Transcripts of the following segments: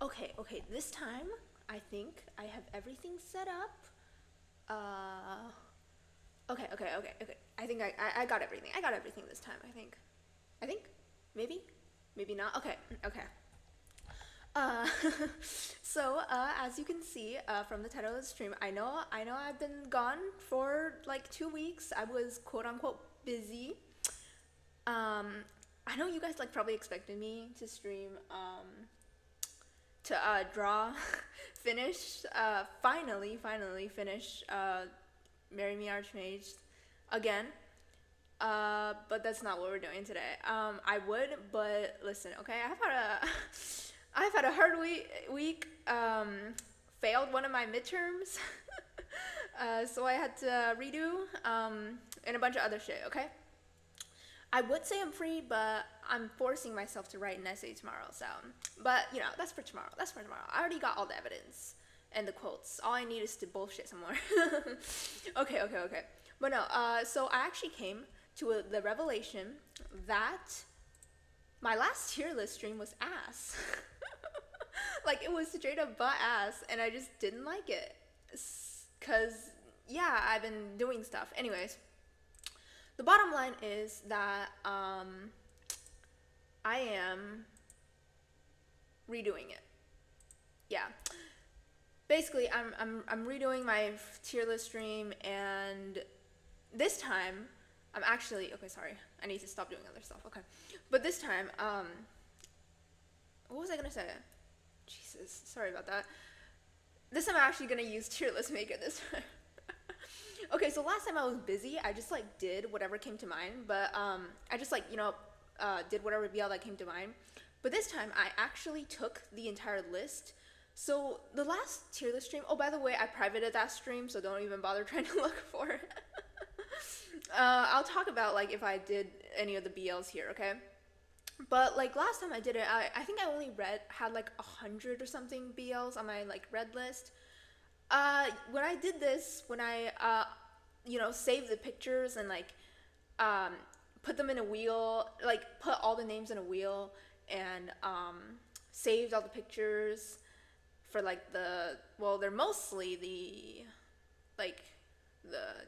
Okay, this time I think I have everything set up. Okay. I think I got everything. I got everything this time, I think. I think? Maybe? Maybe not? Okay. Uh, as you can see from the title of the stream, I know I've been gone for like 2 weeks. I was quote unquote busy. I know you guys like probably expected me to stream, to draw, finish, finally finish Marry Me Archmage again. But that's not what we're doing today. I would, but listen, okay, I've had a hard week. Failed one of my midterms, so I had to redo, and a bunch of other shit. Okay. I would say I'm free, but I'm forcing myself to write an essay tomorrow. So, but you know, that's for tomorrow. That's for tomorrow. I already got all the evidence and the quotes. All I need is to bullshit some more. Okay. But no. So I actually came to the revelation that my last tier list stream was ass. Like it was straight up butt ass, and I just didn't like it. Cause yeah, I've been doing stuff. Anyways. The bottom line is that I am redoing it. Yeah. Basically, I'm redoing my tier list stream, and this time I'm actually okay. Sorry, I need to stop doing other stuff. Okay, but this time, what was I gonna say? Jesus, sorry about that. This time I'm actually gonna use tier list maker this time. Okay, so last time I was busy, I just like did whatever came to mind, but I just like, did whatever BL that came to mind. But this time I actually took the entire list. So the last tier list stream, oh, by the way, I privated that stream, so don't even bother trying to look for it. I'll talk about like if I did any of the BLs here, okay? But like last time I did it, I think I only had like 100 or something BLs on my like read list. When I did this, when I saved the pictures and like put them in a wheel, like put all the names in a wheel, and saved all the pictures for like they're mostly the like the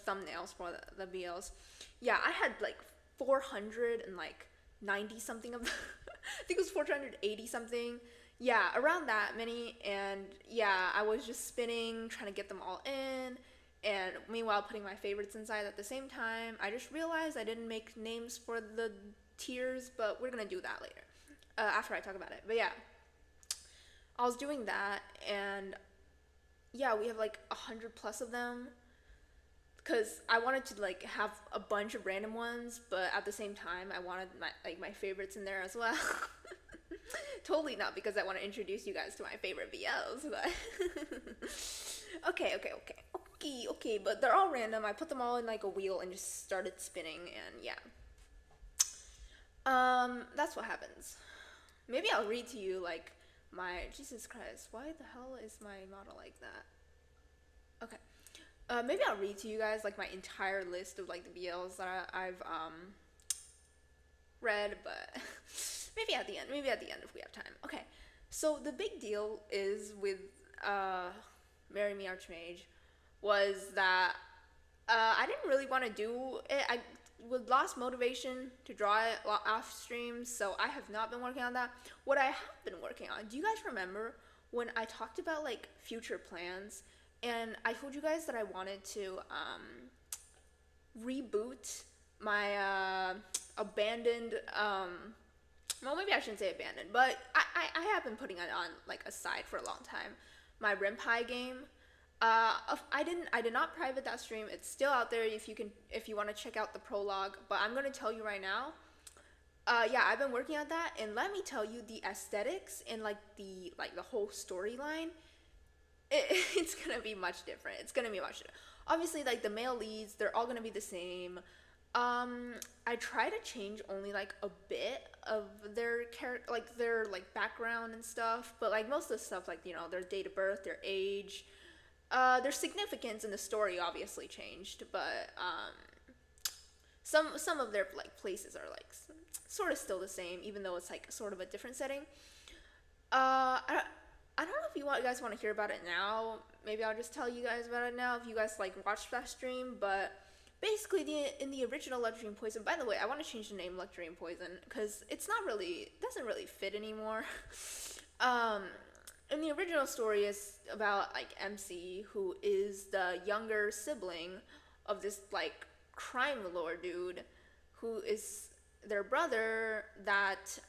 thumbnails for the BLs. Yeah, I had like 490 something of them. I think it was 480 something. Yeah, around that many, and yeah, I was just spinning, trying to get them all in, and meanwhile putting my favorites inside at the same time. I just realized I didn't make names for the tiers, but we're gonna do that later, after I talk about it. But yeah, I was doing that, and yeah, we have like 100 plus of them, because I wanted to like have a bunch of random ones, but at the same time, I wanted my favorites in there as well. Totally not because I want to introduce you guys to my favorite BLs, but okay, but they're all random. I put them all in like a wheel and just started spinning, and yeah. That's what happens. Maybe I'll read to you like my Jesus Christ, why the hell is my model like that? Okay. Maybe I'll read to you guys like my entire list of like the BLs that I've read, but maybe at the end if we have time. Okay, so the big deal is with Marry Me Archmage was that I didn't really want to do it. I lost motivation to draw it off stream, so I have not been working on that. What I have been working on, do you guys remember when I talked about like future plans, and I told you guys that I wanted to reboot my abandoned, well, maybe I shouldn't say abandoned, but I have been putting it on like aside for a long time, my Renpai game. I did not private that stream. It's still out there if you want to check out the prologue, but I'm going to tell you right now. Yeah, I've been working on that, and let me tell you, the aesthetics and like the whole storyline, it's going to be much different. It's going to be much different. Obviously, like the male leads, they're all going to be the same. I try to change only like a bit of their character, like their like background and stuff, but like most of the stuff, like their date of birth, their age, their significance in the story obviously changed, but some of their like places are like sort of still the same, even though it's like sort of a different setting. I don't know if you guys want to hear about it now. Maybe I'll just tell you guys about it now if you guys like watched that stream. But basically, in the original Luxury and Poison. By the way, I want to change the name Luxury and Poison because it's not really doesn't really fit anymore. In the original story, is about like MC, who is the younger sibling of this like crime lord dude, who is their brother that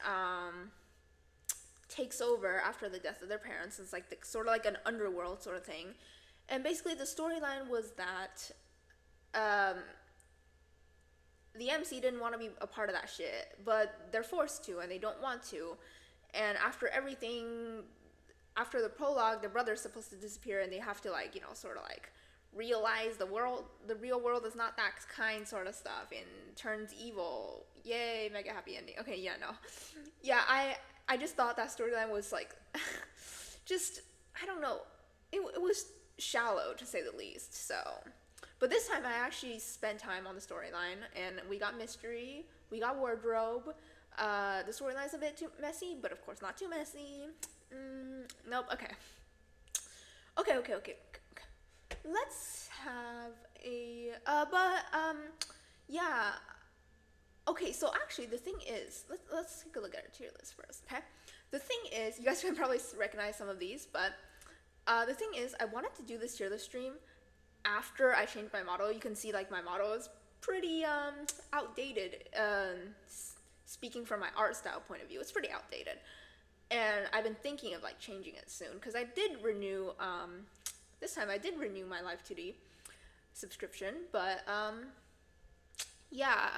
takes over after the death of their parents. It's like sort of like an underworld sort of thing. And basically the storyline was that the MC didn't want to be a part of that shit, but they're forced to and they don't want to. And after the prologue, the brother's supposed to disappear and they have to like, sort of like realize the real world is not that kind sort of stuff and turns evil. Yay, mega happy ending. Okay, yeah, no. Yeah, I just thought that storyline was like, just, I don't know. It was shallow to say the least, so. But this time I actually spent time on the storyline and we got mystery, we got wardrobe. The storyline's a bit too messy, but of course not too messy. Nope, okay. Okay. Let's have a, yeah. Okay, so actually the thing is, let's take a look at our tier list first, okay? The thing is, you guys can probably recognize some of these, but the thing is, I wanted to do this tier list stream after I changed my model. You can see like my model is pretty outdated. Speaking from my art style point of view, it's pretty outdated. And I've been thinking of like changing it soon, because I did renew, this time I did renew my Live 2D subscription, but yeah,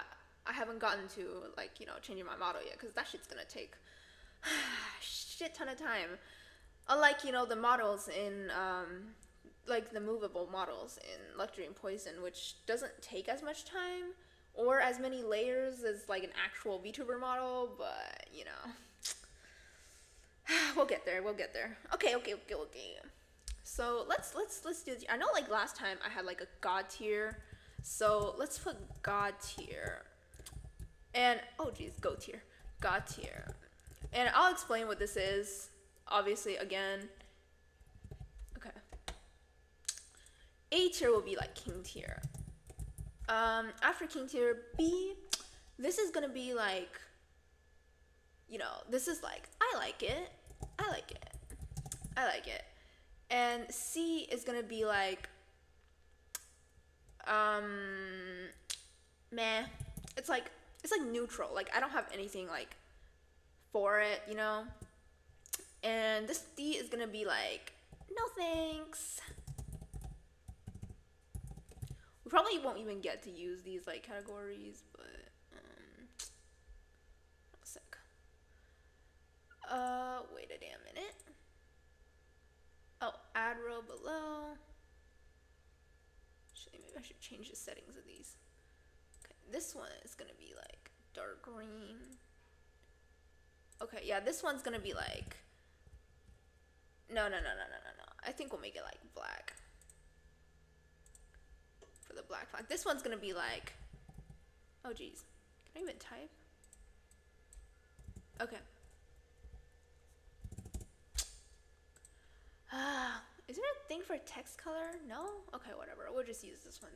I haven't gotten to like, changing my model yet, because that shit's gonna take shit ton of time. Unlike, the models in, like the movable models in Luxury and Poison, which doesn't take as much time or as many layers as like an actual VTuber model, but we'll get there. Okay. So let's do this. I know like last time I had like a god tier, so let's put god tier. And oh geez, god tier. And I'll explain what this is. Obviously, again. Okay. A tier will be like king tier. After king tier, B, this is gonna be like, this is like, I like it. And C is gonna be like, meh. It's like neutral. Like I don't have anything like for it, And this D is gonna be like, no thanks. We probably won't even get to use these like categories, but one sec. Wait a damn minute. Oh, add row below. Actually, maybe I should change the settings of these. Okay, this one is gonna be like dark green. Okay, yeah, this one's gonna be like, no. I think we'll make it like black. For the black flag. This one's gonna be like, oh geez, can I even type? Okay. Is there a thing for text color? No? Okay, whatever. We'll just use this one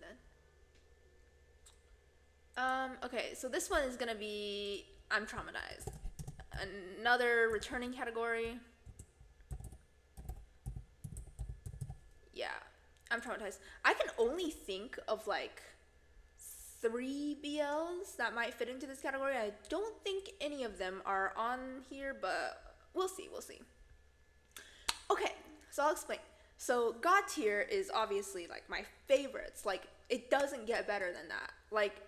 then. Okay, so this one is gonna be, I'm traumatized. Another returning category. Yeah, I'm traumatized. I can only think of like 3 BLs that might fit into this category. I don't think any of them are on here, but we'll see. Okay, so I'll explain. So god tier is obviously like my favorites. Like it doesn't get better than that. Like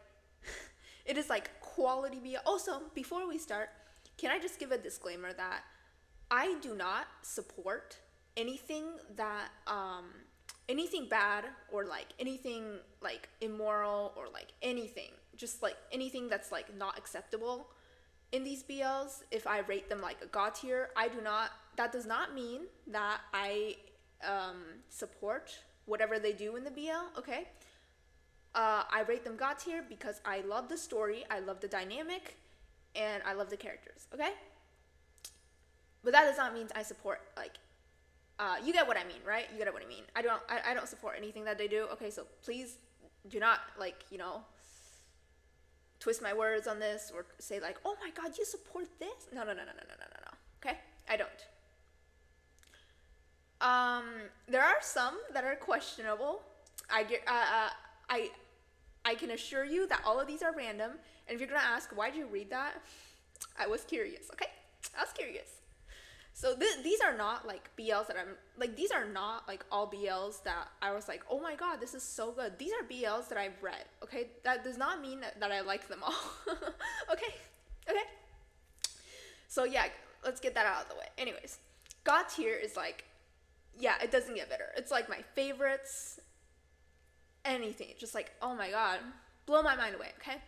it is like quality BL. Also, before we start, can I just give a disclaimer that I do not support anything that anything bad or like anything like immoral or like anything, just like anything that's like not acceptable in these BLs. If I rate them like a god tier, that does not mean that I support whatever they do in the BL, okay? I rate them god tier because I love the story, I love the dynamic, and I love the characters, okay? but that does not mean I support, like, you get what I mean, right? You get what I mean. I don't support anything that they do. Okay, so please do not, like, you know, twist my words on this or say like, oh my god, you support this? No. Okay, I don't. There are some that are questionable. I can assure you that all of these are random. And if you're gonna ask, why'd you read that? I was curious. Okay, I was curious. So these are not like BLs that I'm like. These are not like all BLs that I was like, oh my god, this is so good. These are BLs that I've read. Okay, that does not mean that I like them all. Okay. So yeah, let's get that out of the way. Anyways, God tier is like, yeah, it doesn't get better. It's like my favorites. Anything, just like, oh my god, blow my mind away. Okay,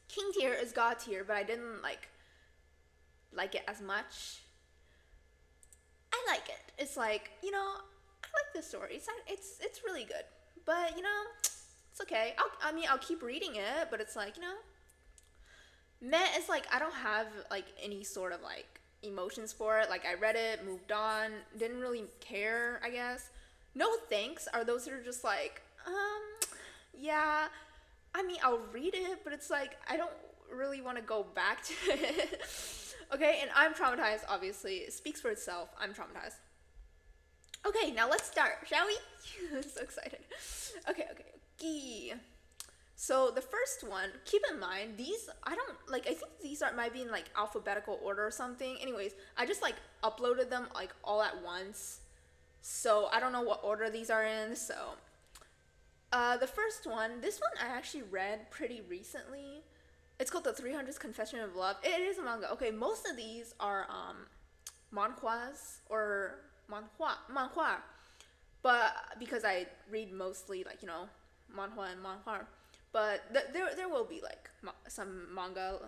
King tier is God tier, but I didn't like it as much. I like it. It's like, you know, I like this story. It's really good, but you know, it's okay. I'll keep reading it, but it's like, you know, meh. It's like I don't have like any sort of like emotions for it. Like I read it, moved on, didn't really care, I guess. No thanks are those that are just like, yeah, I mean, I'll read it, but it's like I don't really want to go back to it. Okay, and I'm traumatized, obviously. It speaks for itself. I'm traumatized. Okay, now let's start, shall we? I'm so excited. Okay. So the first one, keep in mind, these, I think these might be in like alphabetical order or something. Anyways, I just like uploaded them like all at once. So I don't know what order these are in, so. The first one, this one I actually read pretty recently. It's called The 300th Confession of Love. It is a manga. Okay, most of these are manhwas or manhua. But because I read mostly like, you know, manhwa and manhwa. But there will be like some manga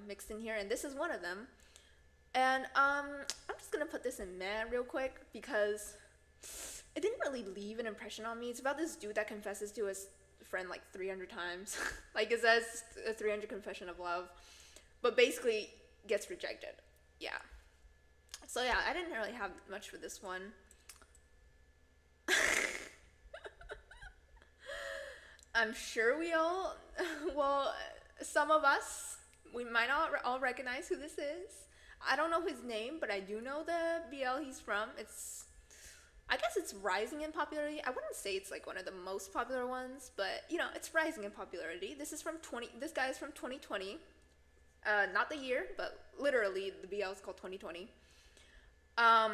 mixed in here, and this is one of them. And I'm just gonna put this in meh real quick because it didn't really leave an impression on me. It's about this dude that confesses to his friend like 300 times. Like it says a 300 confession of love, but basically gets rejected. Yeah. So yeah, I didn't really have much for this one. I'm sure we all, well, some of us, we might not all recognize who this is. I don't know his name, but I do know the BL he's from. I guess it's rising in popularity. I wouldn't say it's like one of the most popular ones, but you know, it's rising in popularity. This guy is from 2020. Not the year, but literally the BL is called 2020. I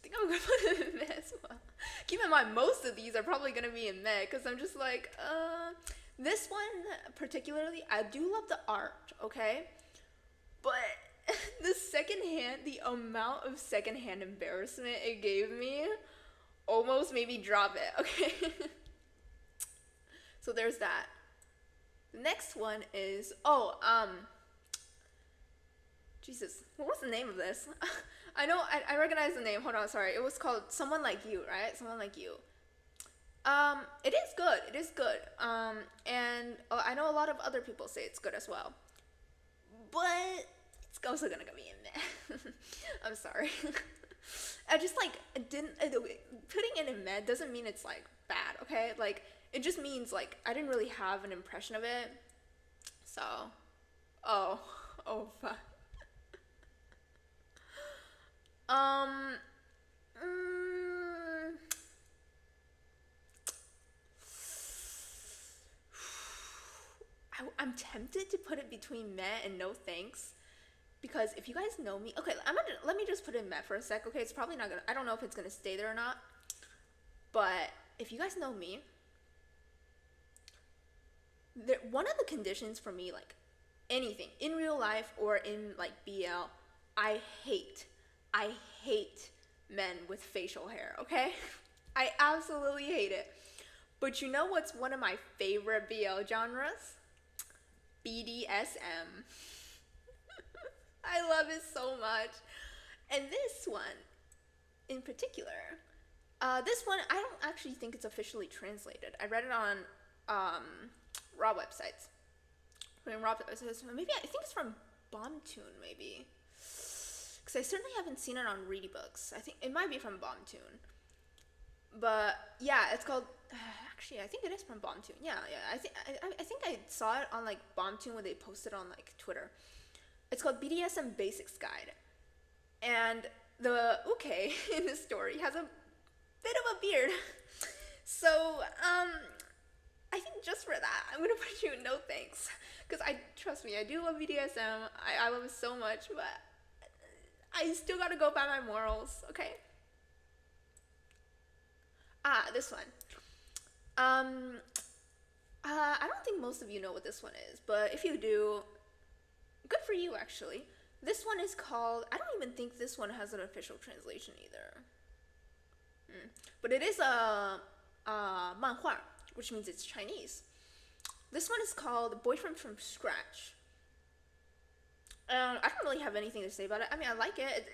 think I'm gonna put it in meh as well. Keep in mind, most of these are probably gonna be in meh, because I'm just like, this one particularly, I do love the art, okay? But the amount of secondhand embarrassment it gave me almost made me drop it, okay? So there's that. The next one is, Jesus, what was the name of this? I know, I recognize the name. Hold on, sorry. It was called Someone Like You, right? Someone Like You. It is good. And I know a lot of other people say it's good as well. But it's also gonna be in meh. I'm sorry. I just like, putting it in meh doesn't mean it's like bad, okay? Like, it just means like, I didn't really have an impression of it. So, oh fuck. I'm tempted to put it between meh and no thanks, because if you guys know me, okay, let me just put it in meh for a sec. Okay, it's probably not gonna, I don't know if it's gonna stay there or not, but if you guys know me, one of the conditions for me, like anything in real life or in like BL, I hate men with facial hair, okay? I absolutely hate it. But you know what's one of my favorite BL genres? BDSM. I love it so much. And this one in particular, this one, I don't actually think it's officially translated. I read it on raw websites. Maybe I think it's from Webtoon, maybe. because I certainly haven't seen it on Reedy Books. I think it might be from Webtoon. But yeah, it's called. Actually, I think it is from Webtoon. Yeah. I think I saw it on like Webtoon when they posted on like Twitter. It's called BDSM Basics Guide, and the uke in the story has a bit of a beard. So I think just for that, I'm gonna put you in no thanks, because trust me, I do love BDSM. I love it so much, but I still gotta go by my morals. Okay. This one. I don't think most of you know what this one is, but if you do, good for you, actually. This one is called, I don't even think this one has an official translation either. But it is a manhua, which means it's Chinese. This one is called Boyfriend from Scratch. I don't really have anything to say about it. I mean, I like it.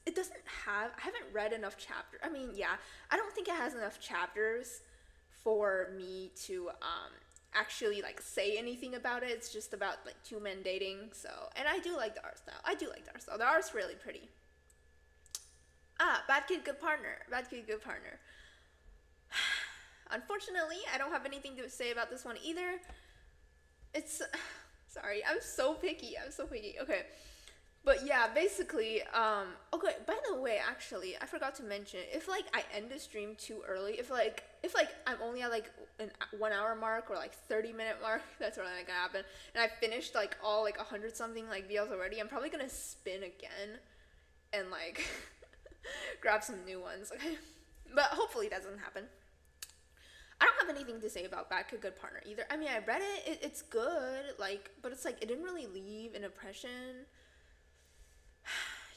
It doesn't have, I haven't read enough chapters. I mean, yeah, I don't think it has enough chapters for me to actually like say anything about it. It's just about like two men dating. So, and I do like the art style. The art's really pretty. Bad Kid Good Partner. Unfortunately, I don't have anything to say about this one either. It's sorry, I'm so picky. Okay. But yeah, basically, okay, by the way, actually, I forgot to mention, if like I end the stream too early, if like I'm only at like an 1 hour mark or like 30-minute mark, that's really not gonna happen, and I finished like all like 100 something like BLs already, I'm probably gonna spin again and like grab some new ones, okay? But hopefully that doesn't happen. I don't have anything to say about Bad Kid Good Partner either. I mean, I read it, it's good, like, but it's like, it didn't really leave an impression.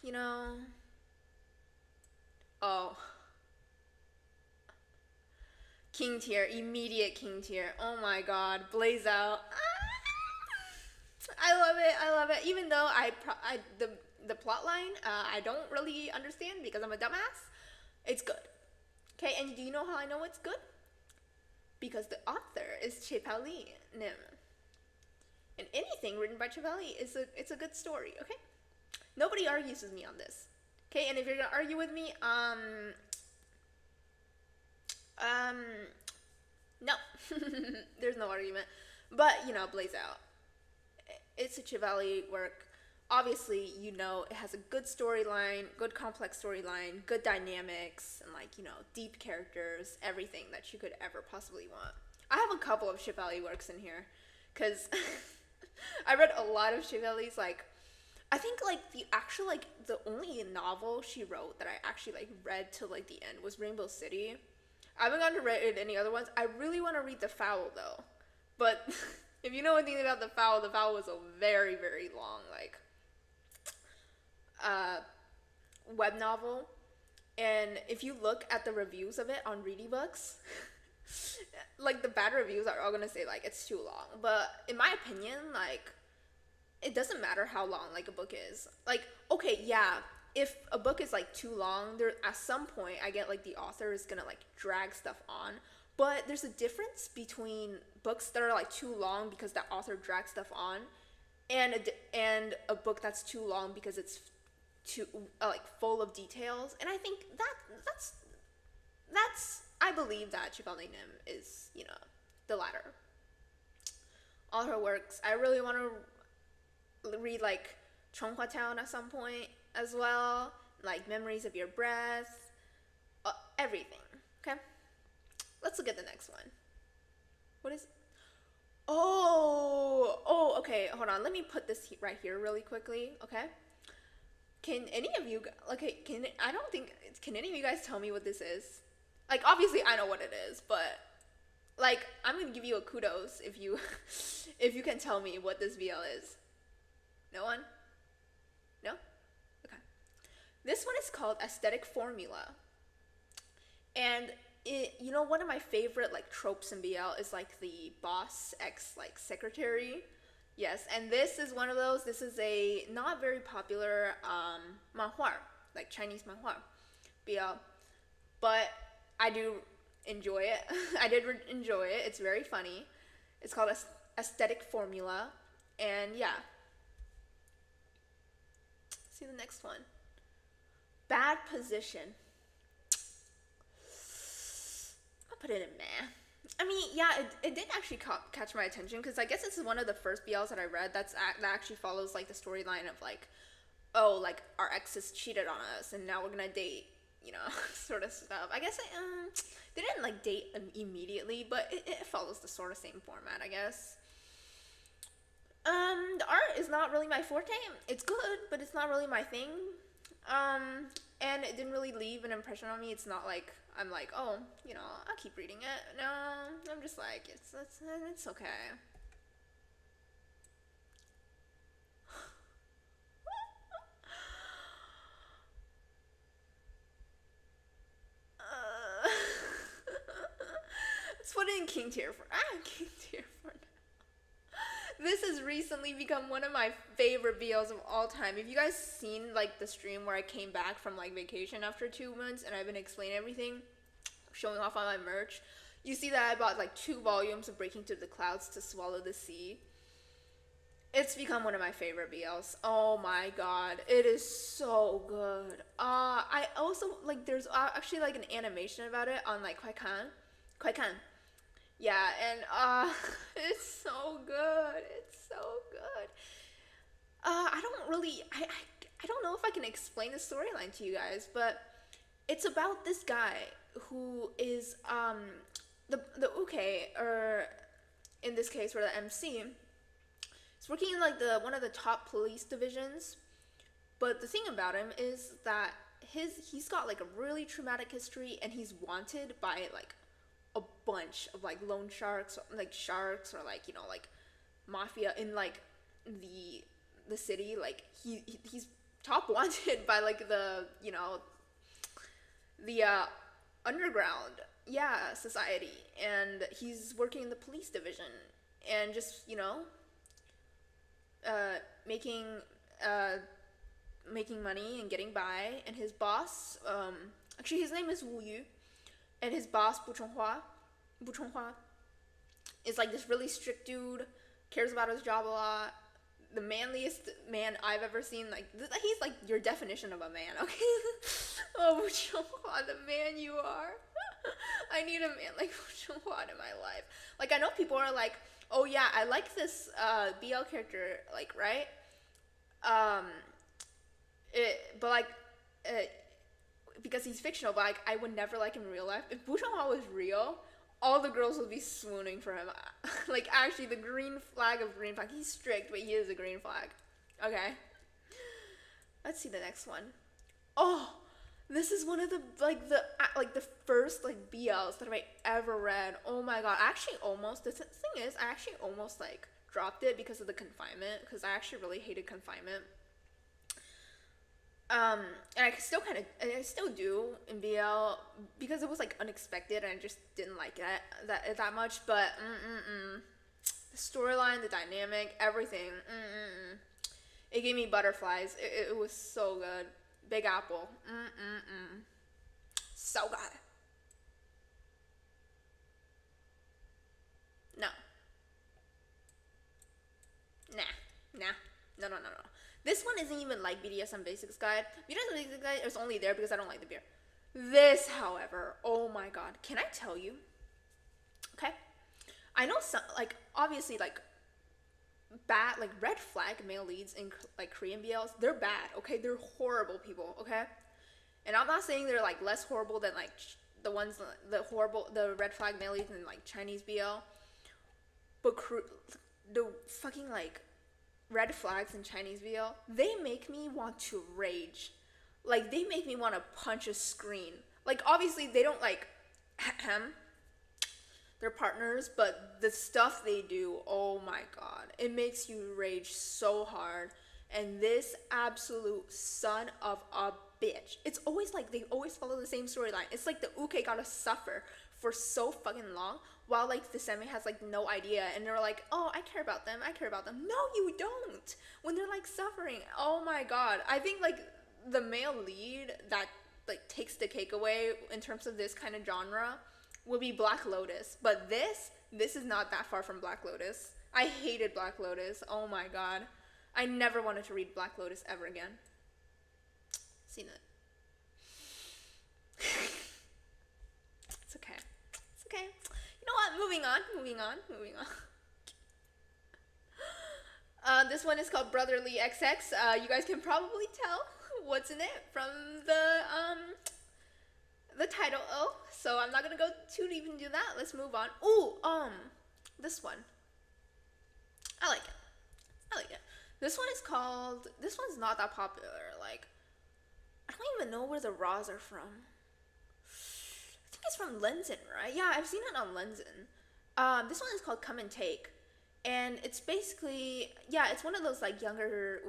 You know. Oh. King tier, immediate king tier. Oh my god, Blaze Out. I love it. Even though the plot line, I don't really understand because I'm a dumbass. It's good. Okay, and do you know how I know it's good? Because the author is Chepali Nim. And anything written by Chepali it's a good story, okay? Nobody argues with me on this. Okay, and if you're gonna argue with me, no. There's no argument. But, you know, Blaze Out. It's a Chevalier work. Obviously, you know, it has a good storyline, good complex storyline, good dynamics, and like, you know, deep characters, everything that you could ever possibly want. I have a couple of Chevalier works in here, because I read a lot of Chevalier's, like, I think, like, the only novel she wrote that I actually, like, read till, like, the end was Rainbow City. I haven't gotten to read any other ones. I really want to read The Foul, though. But if you know anything about The Foul was a very, very long, like, web novel. And if you look at the reviews of it on Reedy Books, like, the bad reviews are all gonna say, like, it's too long. But in my opinion, like, it doesn't matter how long, like, a book is. Like, okay, yeah, if a book is, like, too long, there at some point, I get, like, the author is gonna, like, drag stuff on. But there's a difference between books that are, like, too long because the author drags stuff on, and a book that's too long because it's too, like, full of details. And I think that's I believe that Chevalier Nim is, you know, the latter. All her works, I really want to read, like, Chonghua Town at some point as well, like Memories of Your Breath, everything. Okay, let's look at the next one. What is? Oh, okay, hold on, let me put this right here really quickly. Okay, can any of you, okay, can any of you guys tell me what this is? Like, obviously I know what it is, but like, I'm gonna give you a kudos if you if you can tell me what this BL is. No one? No? Okay. This one is called Aesthetic Formula. And it, you know, one of my favorite, like, tropes in BL is, like, the boss ex, like, secretary. Yes, and this is one of those. This is a not very popular manhua, like Chinese manhua BL. But I do enjoy it. I did enjoy it. It's very funny. It's called Aesthetic Formula. And yeah. see the next one. Bad Position. I'll put it in meh. I mean, yeah, it did actually catch my attention because I guess this is one of the first BLs that I read that actually follows like the storyline of like, oh, like our exes cheated on us and now we're gonna date, you know, sort of stuff. I guess they didn't like date immediately, but it follows the sort of same format, I guess. The art is not really my forte. It's good, but it's not really my thing. And it didn't really leave an impression on me. It's not like I'm like, oh, you know, I'll keep reading it. No, I'm just like, it's okay. Let's put it in King tier for King tier for now. This has recently become one of my favorite BLs of all time. If you guys seen like the stream where I came back from like vacation after 2 months and I've been explaining everything, showing off on my merch, you see that I bought like 2 volumes of Breaking Through the Clouds to Swallow the Sea. It's become one of my favorite BLs. Oh my god, it is so good. I also like there's actually like an animation about it on like Kwaikan. Yeah, and it's so good. It's so good. I don't know if I can explain the storyline to you guys, but it's about this guy who is the uke, or in this case, or the MC. He's working in like one of the top police divisions, but the thing about him is that he's got like a really traumatic history, and he's wanted by like a bunch of like loan sharks, like sharks, or like, you know, like mafia in like the city. Like he's top wanted by like the, you know, the underground, yeah, society, and he's working in the police division and just, you know, making money and getting by. And his boss, actually his name is Wu Yu, and his boss Bu Chonghua is like this really strict dude, cares about his job a lot, the manliest man I've ever seen. Like he's like your definition of a man, okay? Oh, Bu Chonghua, the man you are. I need a man like Bu Chonghua in my life. Like I know people are like, oh yeah, I like this BL character, like, right? Because he's fictional, but like I would never like him in real life. If Bu Chonghua was real, all the girls would be swooning for him. Like actually, the green flag of green flag. He's strict, but he is a green flag. Okay. Let's see the next one. Oh, this is one of the first like BLs that I ever read. Oh my god! The thing is, I actually almost like dropped it because of the confinement, because I actually really hated confinement. And I still do in BL because it was like unexpected and I just didn't like it that much. But the storyline, the dynamic, everything, it gave me butterflies. It was so good. Big Apple, so good. No. No. This one isn't even like BDSM Basics Guide. BDSM Basics Guide is only there because I don't like the beer. This, however, oh my god. Can I tell you? Okay. I know some, like, obviously, like, bad, like, red flag male leads in, like, Korean BLs, they're bad, okay? They're horrible people, okay? And I'm not saying they're, like, less horrible than, like, the red flag male leads in, like, Chinese BL. But the fucking, like, red flags in Chinese BL, they make me want to rage. Like, they make me want to punch a screen. Like, obviously, they don't, like, their partners, but the stuff they do, oh my god. It makes you rage so hard. And this absolute son of a bitch. It's always like, they always follow the same storyline. It's like the uke gotta suffer for so fucking long, while like the semi has like no idea, and they're like, oh, I care about them. No, you don't. When they're like suffering, oh my god. I think like the male lead that like takes the cake away in terms of this kind of genre would be Black Lotus, but this is not that far from Black Lotus. I hated Black Lotus. Oh my god, I never wanted to read Black Lotus ever again. Seen it. It's okay. It's okay. You know what? Moving on. This one is called Brotherly XX. You guys can probably tell what's in it from the title. Oh, so I'm not gonna go too deep into that. Let's move on. Ooh, this one. I like it. This one's not that popular. Like, I don't even know where the raws are from. I think it's from Lenzen, right? Yeah, I've seen it on Lenzen. This one is called Come and Take. And it's basically, yeah, it's one of those like younger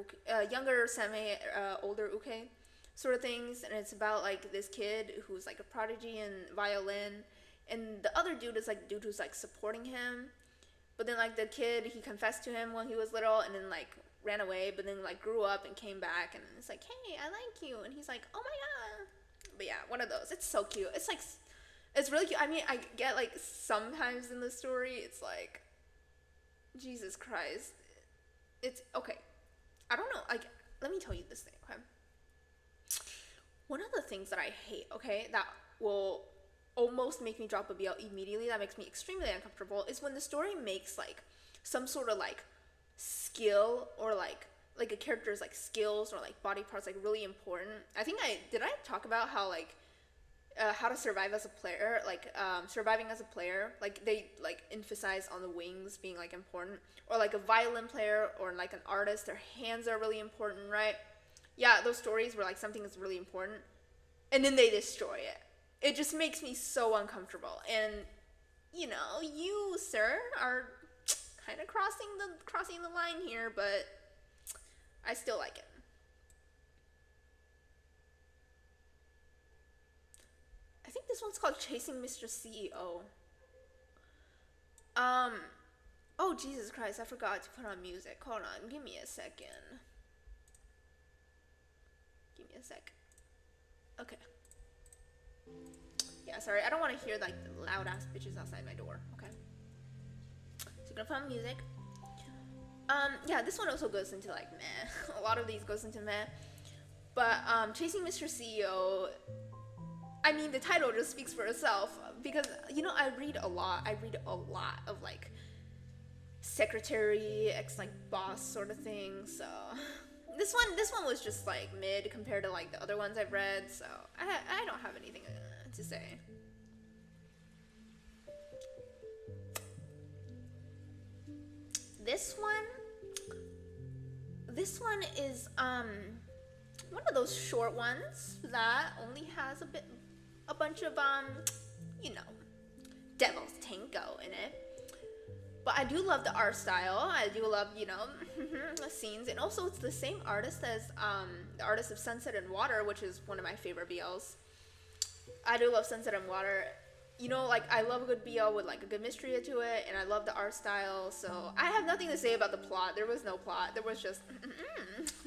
semi, older uke sort of things. And it's about like this kid who's like a prodigy in violin. And the other dude is like dude who's like supporting him. But then like the kid, he confessed to him when he was little and then like ran away. But then like grew up and came back. And it's like, hey, I like you. And he's like, oh my God. But yeah, one of those. It's so cute. It's like, it's really cute. I mean, I get like sometimes in the story, it's like, Jesus Christ. It's okay. I don't know. Like, let me tell you this thing, okay? One of the things that I hate, okay, that will almost make me drop a BL immediately, that makes me extremely uncomfortable, is when the story makes like some sort of like skill or like a character's like skills or like body parts like really important. I think did I talk about how like how to survive as a player, like surviving as a player, like they like emphasize on the wings being like important, or like a violin player or like an artist, their hands are really important, right? Yeah, those stories where like something is really important and then they destroy it. It just makes me so uncomfortable. And you know, you sir are kind of crossing the line here, but I still like it. I think this one's called Chasing Mr. CEO. Oh Jesus Christ, I forgot to put on music. Hold on, give me a second. Give me a sec. Okay. Yeah, sorry, I don't want to hear like the loud ass bitches outside my door. Okay. So gonna put on music. Yeah, this one also goes into like meh. A lot of these goes into meh. But Chasing Mr. CEO, I mean, the title just speaks for itself, because you know, I read a lot of like secretary ex like boss sort of thing. So this one was just like mid compared to like the other ones I've read. So I don't have anything to say. This one is one of those short ones that only has a bunch of you know, devil's tango in it. But I do love the art style. I do love, you know, the scenes. And also it's the same artist as the artist of Sunset and Water, which is one of my favorite BLs. I do love Sunset and Water. You know, like, I love a good BL with like a good mystery to it, and I love the art style. So I have nothing to say about the plot. There was no plot. There was just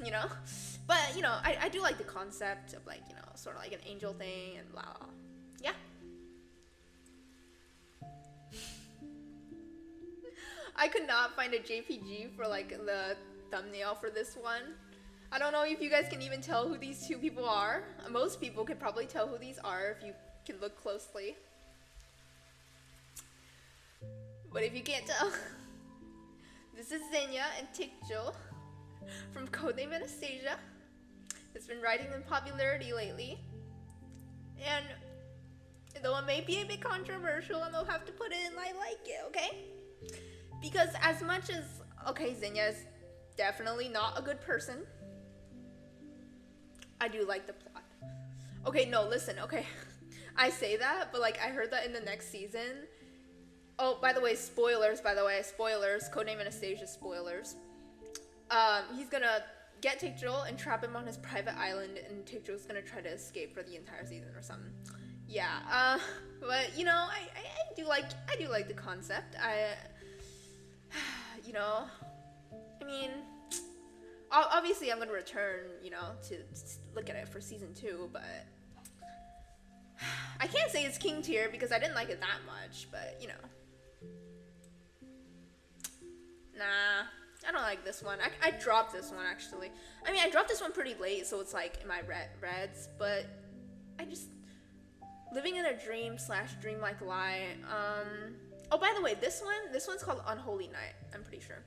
you know. But you know, I do like the concept of like, you know, sort of like an angel thing and blah blah. Yeah. I could not find a JPG for like the thumbnail for this one. I don't know if you guys can even tell who these two people are. Most people could probably tell who these are if you can look closely. But if you can't tell, this is Xenia and Tikjo from Codename Anastasia. It's been rising in popularity lately. And though it may be a bit controversial, I'm gonna have to put it in I like it, okay? Because as much as, okay, Xenia is definitely not a good person, I do like the plot. Okay, no, listen, okay. I say that, but like I heard that in the next season. Oh, by the way, spoilers, Codename Anastasia spoilers. He's gonna get Taekjo and trap him on his private island, and Taekjo's gonna try to escape for the entire season or something. Yeah, but you know, I do like the concept. You know, I mean, obviously I'm gonna return, you know, to look at it for season 2, but I can't say it's king tier because I didn't like it that much, but you know. Nah, I don't like this one. I dropped this one, actually. I mean, I dropped this one pretty late, so it's like in my reds, but I just... Living in a dream / dreamlike lie. Oh, by the way, this one's called Unholy Night, I'm pretty sure.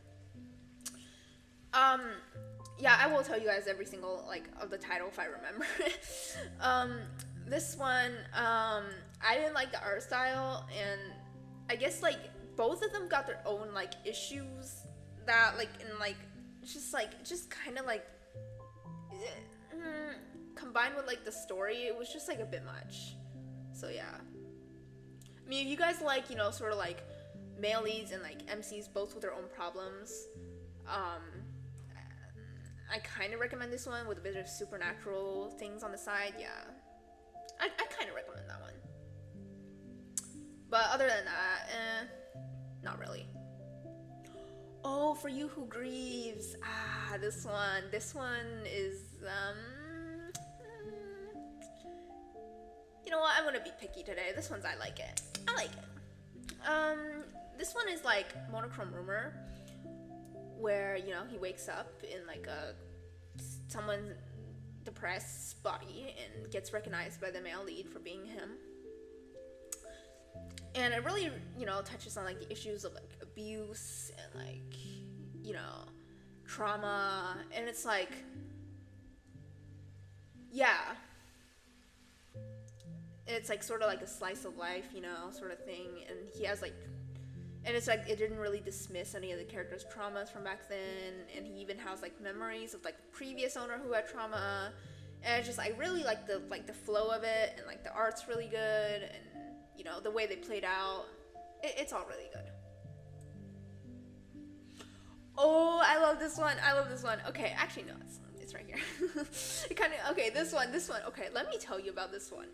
Yeah, I will tell you guys every single, like, of the title if I remember. This one, I didn't like the art style, and I guess, like, both of them got their own, like, issues that, like, in, like, just kind of, like, combined with, like, the story, it was just, like, a bit much. So, yeah. I mean, if you guys like, you know, sort of, like, male leads and, like, MCs both with their own problems, I kind of recommend this one with a bit of supernatural things on the side. Yeah, I kind of recommend that one. But other than that, not really. Oh, For You Who Grieves. This one is, you know what, I'm gonna be picky today. This one's, I like it. This one is like Monochrome Rumor, where, you know, he wakes up in like someone's depressed body and gets recognized by the male lead for being him. And it really, you know, touches on like the issues of like abuse and like, you know, trauma. And it's like, yeah. It's like sort of like a slice of life, you know, sort of thing. And he has like, and it's like, it didn't really dismiss any of the characters' traumas from back then. And he even has like memories of like the previous owner who had trauma. And it's just, I really like the flow of it, and like the art's really good, and you know, the way they played out, it's all really good. Oh, I love this one. Okay, actually no, it's right here. It kind of, okay, this one. Okay, let me tell you about this one.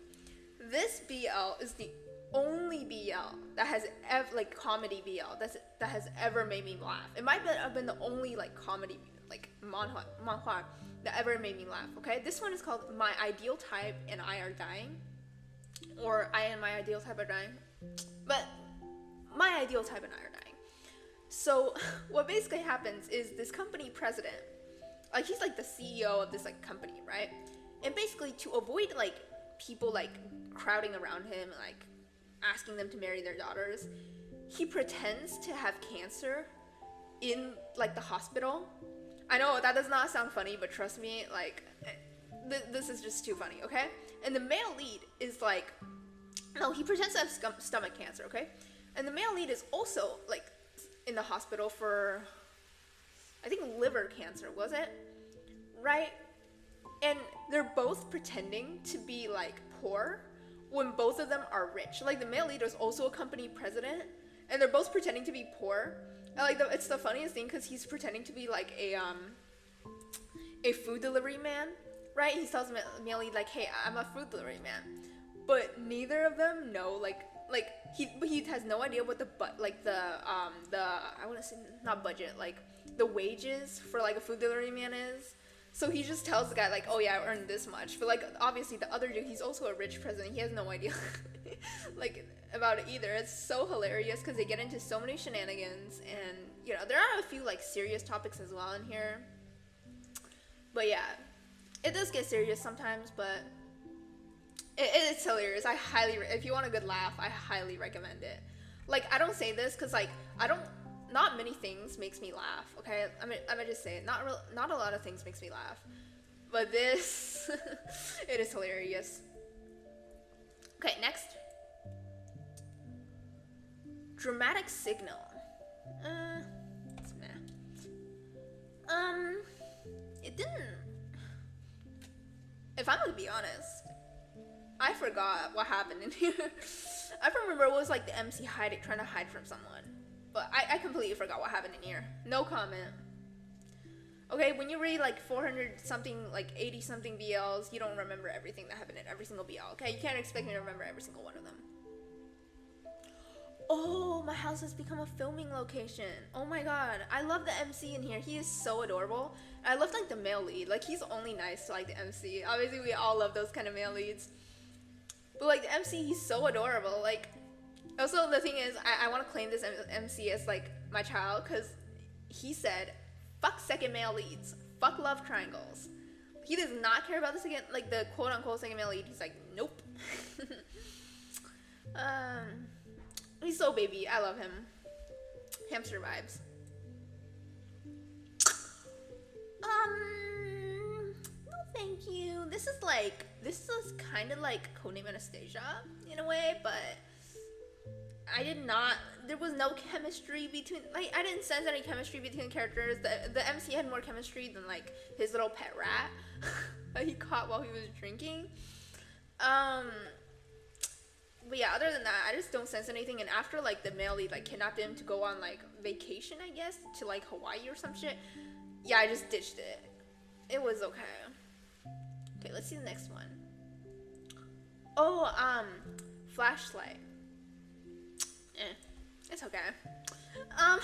This BL is the only BL that has ever, like, comedy BL that has ever made me laugh. It might have been the only like comedy like manhwa that ever made me laugh. Okay, this one is called My Ideal Type and I Are Dying, or I and My Ideal Type Are Dying, but My Ideal Type and I Are Dying. So what basically happens is this company president, like, he's like the CEO of this like company, right? And basically, to avoid like people like crowding around him, like asking them to marry their daughters, he pretends to have cancer in like the hospital. I know that does not sound funny, but trust me, like, this is just too funny, okay? And the male lead is like, no, he pretends to have stomach cancer, okay? And the male lead is also like in the hospital for, I think, liver cancer, was it? Right? And they're both pretending to be like poor when both of them are rich. Like, the male lead is also a company president, and they're both pretending to be poor. And like, it's the funniest thing because he's pretending to be like a food delivery man, right? He tells the male lead like, "Hey, I'm a food delivery man," but neither of them know like he has no idea what the I want to say, not budget, like the wages for like a food delivery man is. So he just tells the guy like, "Oh yeah, I earned this much." But like, obviously the other dude, he's also a rich president. He has no idea like about it either. It's so hilarious because they get into so many shenanigans, and you know, there are a few like serious topics as well in here. But yeah, it does get serious sometimes, but it's hilarious. I highly, if you want a good laugh, I highly recommend it. Like, I don't say this because like not many things makes me laugh, okay? I'm gonna just say it. Not a lot of things makes me laugh. But this, it is hilarious. Okay, next. Dramatic Signal. It's meh. It didn't... If I'm gonna be honest, I forgot what happened in here. I remember it was like the MC trying to hide from someone. But I completely forgot what happened in here. No comment. Okay, when you read like 400 something, like 80 something BLs, you don't remember everything that happened in every single BL, okay? You can't expect me to remember every single one of them. Oh, my house has become a filming location. Oh my god. I love the MC in here. He is so adorable. I love like the male lead. Like, he's only nice to like the MC. Obviously, we all love those kind of male leads. But like the MC, he's so adorable. Like, also, the thing is, I want to claim this MC as, like, my child, because he said fuck second male leads, fuck love triangles. He does not care about the second, like the quote unquote second male lead. He's like, nope. He's so baby. I love him. Hamster vibes. No thank you. This is kind of like Codename Anastasia in a way, but there was no chemistry between, like, I didn't sense any chemistry between characters. The MC had more chemistry than, like, his little pet rat that he caught while he was drinking. But yeah, other than that, I just don't sense anything. And after, like, the male lead, like, kidnapped him to go on, like, vacation, I guess, to, like, Hawaii or some shit, yeah, I just ditched it. It was okay. Okay, let's see the next one. Oh, Flashlight. It's okay. I'm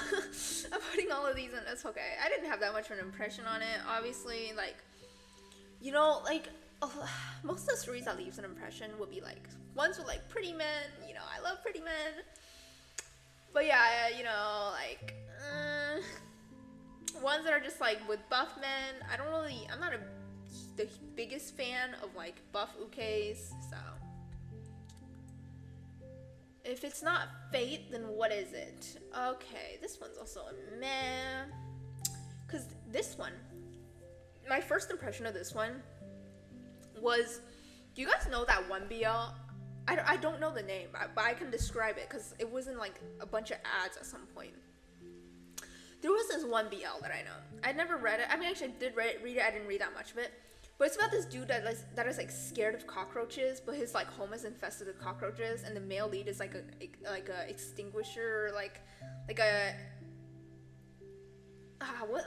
putting all of these in, it's okay. I didn't have that much of an impression on it, obviously, like, you know, like, most of the stories that leaves an impression would be, like, ones with, like, pretty men, you know, I love pretty men, but yeah, you know, like, ones that are just, like, with buff men, I'm not the biggest fan of, like, buff ukes, so. If it's not Fate, then what is it? Okay, this one's also a meh. Because this one, my first impression of this one was, do you guys know that one BL? I don't know the name, but I can describe it because it was in like a bunch of ads at some point. There was this one BL that I know. I never read it. I mean, actually, I did read it. I didn't read that much of it. But it's about this dude that is like scared of cockroaches, but his like home is infested with cockroaches, and the male lead is like a extinguisher, like a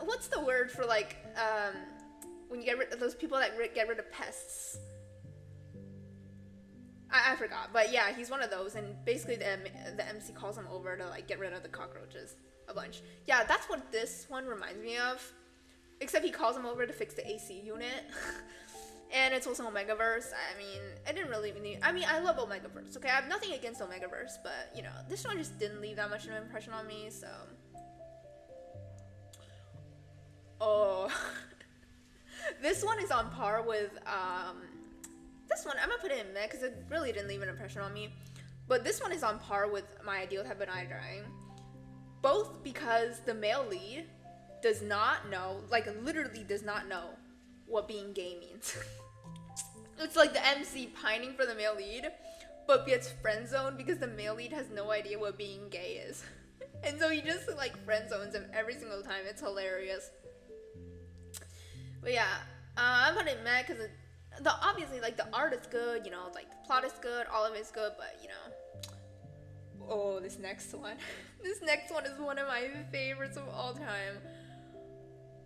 what's the word for like when you get rid of those people that get rid of pests. I forgot, but yeah, he's one of those, and basically the MC calls him over to like get rid of the cockroaches a bunch. Yeah, that's what this one reminds me of. Except he calls him over to fix the AC unit. And it's also Omegaverse. I mean, I didn't really need... I mean, I love Omegaverse, okay? I have nothing against Omegaverse, but, you know, this one just didn't leave that much of an impression on me, so... Oh. This one is on par with, this one, I'm gonna put it in meh, because it really didn't leave an impression on me. But this one is on par with my ideal type of eye drawing. Both because the male lead does not know, like literally does not know what being gay means. It's like the MC pining for the male lead, but gets friend zoned because the male lead has no idea what being gay is. And so he just like friend zones him every single time. It's hilarious. But yeah, I'm putting it mad because obviously like the art is good, you know, like the plot is good, all of it's good, but you know. Oh, this next one. This next one is one of my favorites of all time.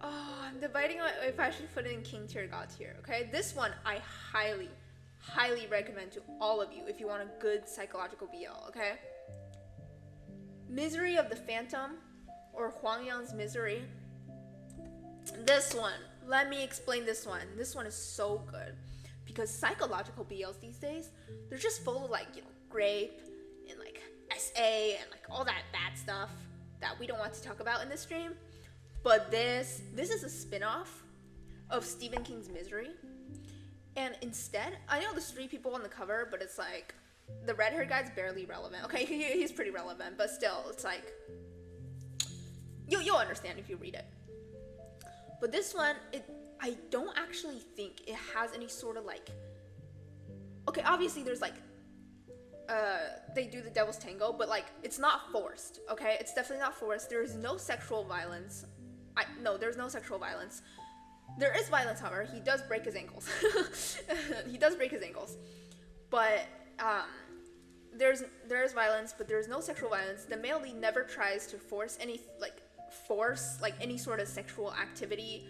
Oh, I'm debating if I should put it in King tier, God tier, okay? This one I highly, highly recommend to all of you if you want a good psychological BL, okay? Misery of the Phantom, or Huang Yang's Misery. This one, let me explain this one. This one is so good. Because psychological BLs these days, they're just full of like, you know, rape and like SA and like all that bad stuff that we don't want to talk about in this stream. But this is a spin-off of Stephen King's Misery. And instead, I know there's 3 people on the cover, but it's like, the red-haired guy's barely relevant. Okay, he's pretty relevant, but still, it's like, you'll understand if you read it. But this one, I don't actually think it has any sort of like, okay, obviously there's like, they do the Devil's Tango, but like, it's not forced, okay? It's definitely not forced. There is no sexual violence. No, there's no sexual violence. There is violence, however. He does break his ankles. He does break his ankles. But, there is violence, but there's no sexual violence. The male lead never tries to force any sort of sexual activity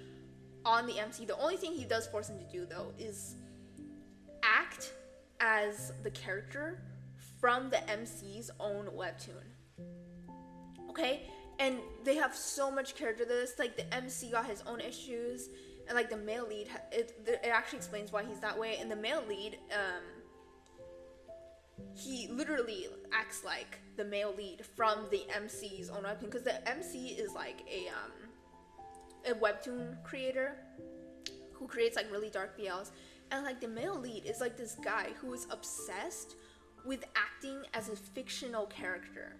on the MC. The only thing he does force him to do, though, is act as the character from the MC's own webtoon. Okay? And they have so much character to this. Like, the MC got his own issues, and like the male lead, it actually explains why he's that way. And the male lead, he literally acts like the male lead from the MC's own webtoon, because the MC is like a a Webtoon creator who creates like really dark BLs, and like the male lead is like this guy who is obsessed with acting as a fictional character.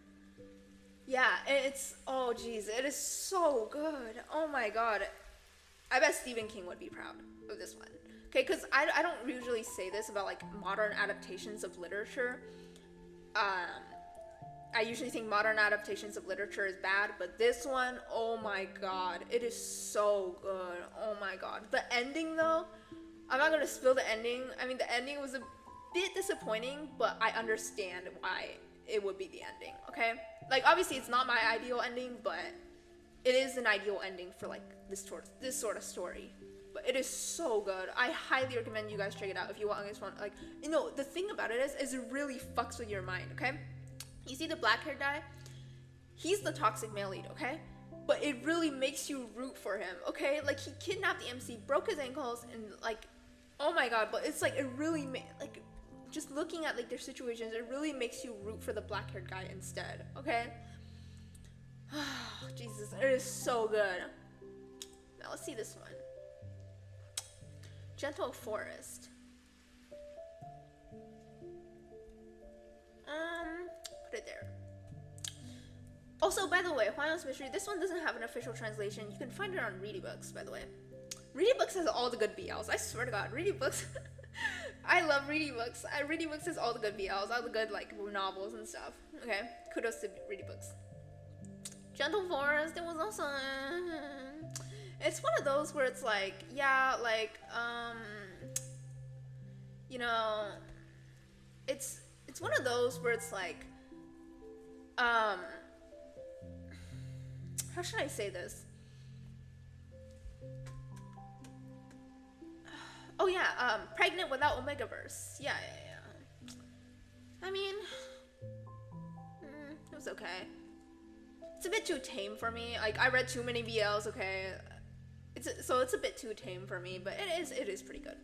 Yeah, it's, oh geez, it is so good. Oh my god. I bet Stephen King would be proud of this one. Okay, because I don't usually say this about like modern adaptations of literature. I usually think modern adaptations of literature is bad, but this one, oh my god, it is so good. Oh my god. The ending though, I'm not gonna spill the ending. I mean, the ending was a bit disappointing, but I understand why it would be the ending, okay? Like, obviously it's not my ideal ending, but it is an ideal ending for like this sort of story. But it is so good. I highly recommend you guys check it out if you want this one. Like, you know, the thing about it is it really fucks with your mind, okay? You see the black-haired guy? He's the toxic male lead, okay? But it really makes you root for him, okay? Like, he kidnapped the MC, broke his ankles, and like, oh my god, but it's like, it really like, just looking at like their situations, it really makes you root for the black-haired guy instead, okay? Jesus, it is so good. Now let's see this one. Gentle Forest. Put it there. Also, by the way, Huayang's Mystery, this one doesn't have an official translation. You can find it on Ready Books, by the way. Ready Books has all the good BLs. I swear to God, Ready Books. I love Ready Books. Ready Books has all the good BLs, all the good like novels and stuff. Okay, kudos to Ready Books. Gentle Forest, it was also, it's one of those where it's like, yeah, like, you know, it's one of those where it's like, how should I say this? Oh yeah, Pregnant Without Omegaverse. Yeah. I mean, it was okay. It's a bit too tame for me. Like, I read too many BLs, okay? So it's a bit too tame for me, but it is pretty good.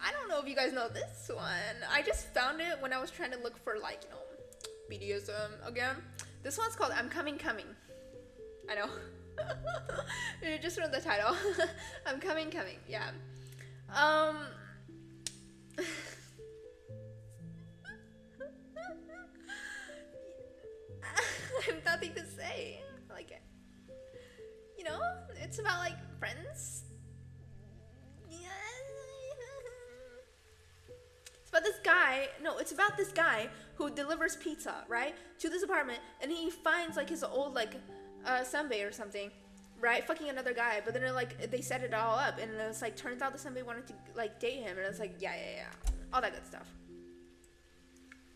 I don't know if you guys know this one. I just found it when I was trying to look for, like, you know, BDSM again. This one's called I'm Coming. I know. Just from the title. I'm Coming, yeah. I have nothing to say. Like, you know, it's about like friends. Yeah. It's about this guy who delivers pizza, right, to this apartment, and he finds like his old like senbei or something, right, fucking another guy, but then like they set it all up, and it's like turns out the senbei wanted to like date him, and it's like yeah, all that good stuff.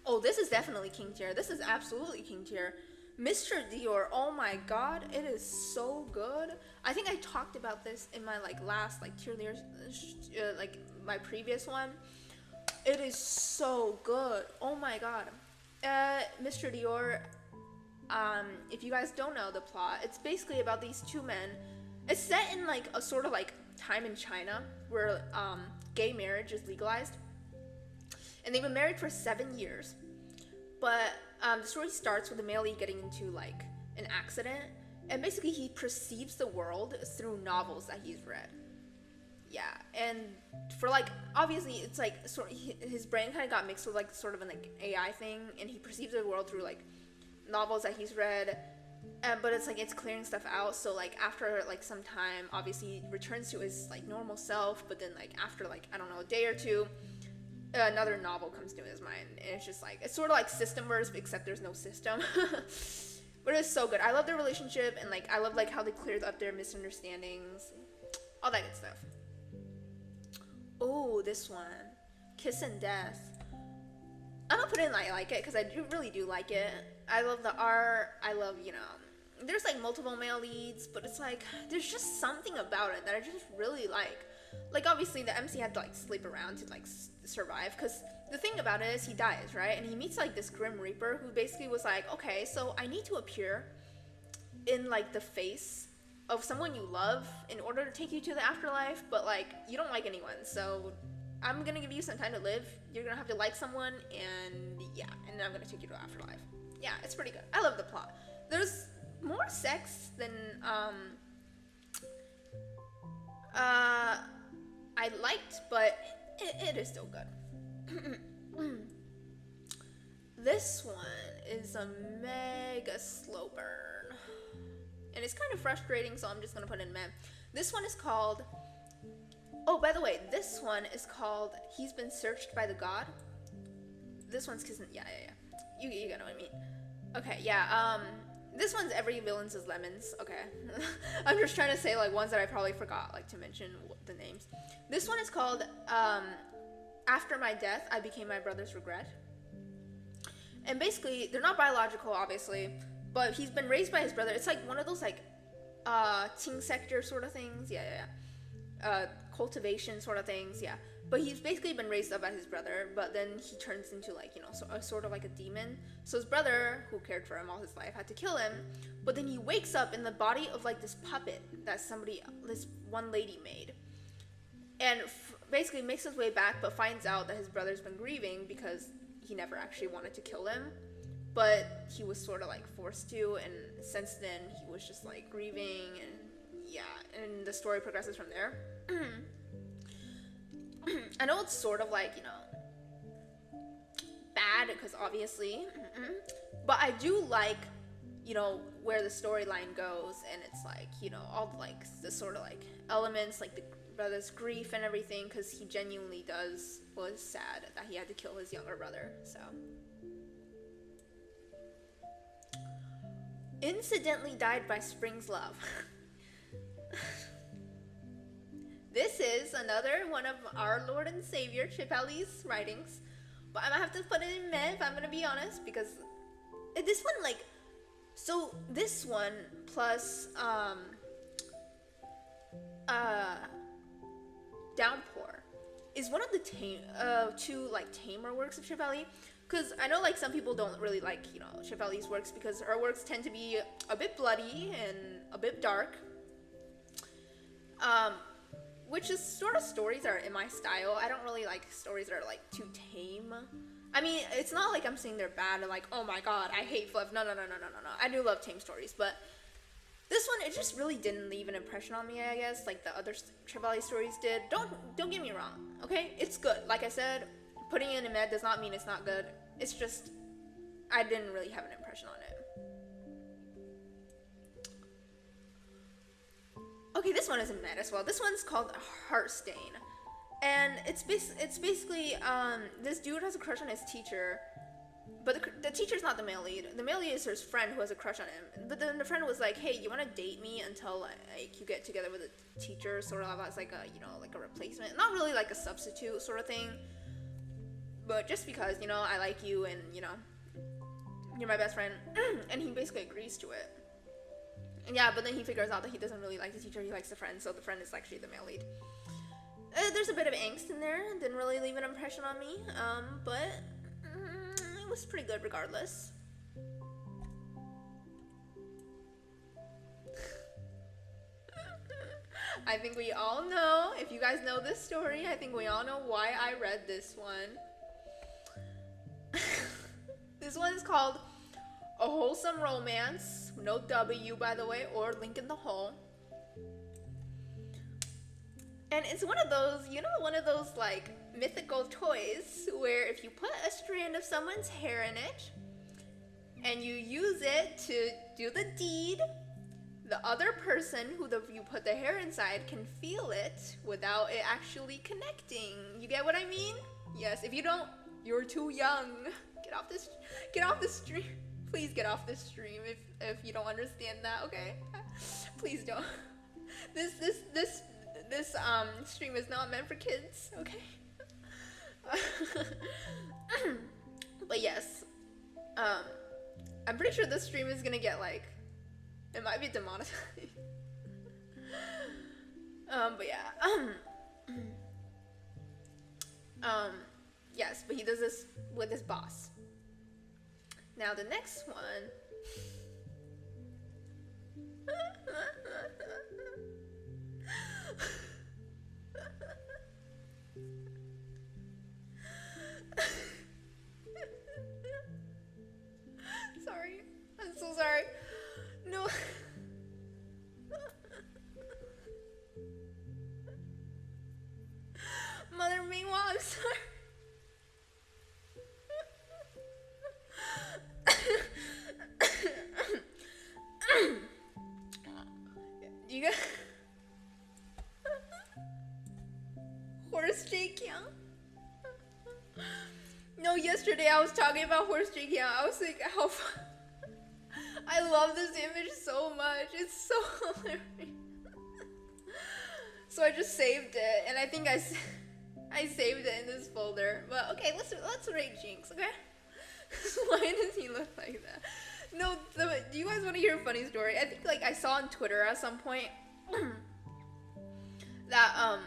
Oh, this is definitely king tier. This is absolutely king tier. Mr. Dior, oh my god, it is so good. I think I talked about this in my like last like tier list, like my previous one. It is so good. Oh my god. Mr. Dior, if you guys don't know the plot, it's basically about these two men. It's set in like a sort of like time in China where gay marriage is legalized. And they've been married for 7 years. But the story starts with the male lead getting into like an accident, and basically he perceives the world through novels that he's read. Yeah, and for like obviously it's like his brain kind of got mixed with like sort of an like AI thing, and he perceives the world through like novels that he's read, but it's like it's clearing stuff out. So like after like some time, obviously he returns to his like normal self, but then like after like I don't know, a day or two, another novel comes to his mind, and it's just like it's sort of like system verse, except there's no system. But it's so good. I love their relationship, and like I love like how they cleared up their misunderstandings, all that good stuff. Oh, this one, Kiss and Death. I'm not putting I like it because I really do like it. I love the art. I love, you know, there's like multiple male leads, but it's like there's just something about it that I just really like. Like obviously the MC had to like sleep around to like survive, because the thing about it is he dies, right? And he meets like this Grim Reaper who basically was like, okay, so I need to appear in like the face of someone you love in order to take you to the afterlife, but like you don't like anyone, so I'm gonna give you some time to live. You're gonna have to like someone, and yeah, and then I'm gonna take you to the afterlife. yeah, it's pretty good. I love the plot. There's more sex than I liked, but it is still good. This one is a mega slow burn. And it's kind of frustrating, so I'm just gonna put it in meh. This one is called... Oh, by the way, this one is called He's Been Searched by the God. This one's kissing... Yeah. You get what I mean. Okay, yeah, this one's Every Villain Says Lemons. Okay. I'm just trying to say, like, ones that I probably forgot, like, to mention the names. This one is called, After My Death, I Became My Brother's Regret. And basically, they're not biological, obviously, but he's been raised by his brother. It's like one of those, like, teen sector sort of things. Yeah. Cultivation sort of things, yeah. But he's basically been raised up by his brother, but then he turns into, like, you know, sort of like a demon. So his brother, who cared for him all his life, had to kill him. But then he wakes up in the body of, like, this puppet that this one lady made. And basically makes his way back, but finds out that his brother's been grieving because he never actually wanted to kill him. But he was sort of, like, forced to, and since then, he was just, like, grieving, and yeah. And the story progresses from there. I know it's sort of like, you know, bad, because obviously, but I do like, you know, where the storyline goes, and it's like, you know, all the, like, the sort of, like, elements, like the brother's grief and everything, because he genuinely was sad that he had to kill his younger brother, so. Incidentally Died by Spring's Love. This is another one of our Lord and Savior, Chip Alley's writings. But I'm gonna have to put it in meh if I'm gonna be honest, because this one, like, so this one plus Downpour is one of the two, like, tamer works of Chip Alley. Because I know, like, some people don't really like, you know, Chip Alley's works because her works tend to be a bit bloody and a bit dark. Which is sort of stories that are in my style. I don't really like stories that are, like, too tame. I mean, it's not like I'm saying they're bad and, like, oh my god, I hate fluff. No. I do love tame stories, but this one, it just really didn't leave an impression on me, I guess, like the other Chip Alley stories did. Don't get me wrong, okay? It's good. Like I said, putting it in med does not mean it's not good. It's just, I didn't really have an impression on it. Okay, this one isn't mad as well. This one's called Heartstain. And it's basically, this dude has a crush on his teacher, but the teacher's not the male lead. The male lead is his friend who has a crush on him. But then the friend was like, hey, you want to date me until, like, you get together with a teacher, sort of as, like, a, you know, like a replacement. Not really like a substitute sort of thing, but just because, you know, I like you and, you know, you're my best friend. And he basically agrees to it. And yeah, but then he figures out that he doesn't really like the teacher, he likes the friend, so the friend is actually the male lead. There's a bit of angst in there, didn't really leave an impression on me, but it was pretty good regardless. I think we all know, if you guys know this story, I think we all know why I read this one. This one is called A Wholesome Romance, no W by the way, or link in the hole. And it's one of those, you know, one of those, like, mythical toys where if you put a strand of someone's hair in it and you use it to do the deed, the other person who you put the hair inside can feel it without it actually connecting. You get what I mean? Yes, if you don't, you're too young. Get off this stream. Please get off this stream if you don't understand that, okay? Please don't. This stream is not meant for kids, okay? But yes, I'm pretty sure this stream is gonna get, like, it might be demonetized. But yeah, yes, but he does this with his boss. Now the next one. Sorry. was talking about horse JK, I was like, how I love this image so much. It's so hilarious. So I just saved it, and I think I saved it in this folder. But okay, let's rate Jinx, okay? Why does he look like that? No, do you guys want to hear a funny story? I think like I saw on Twitter at some point that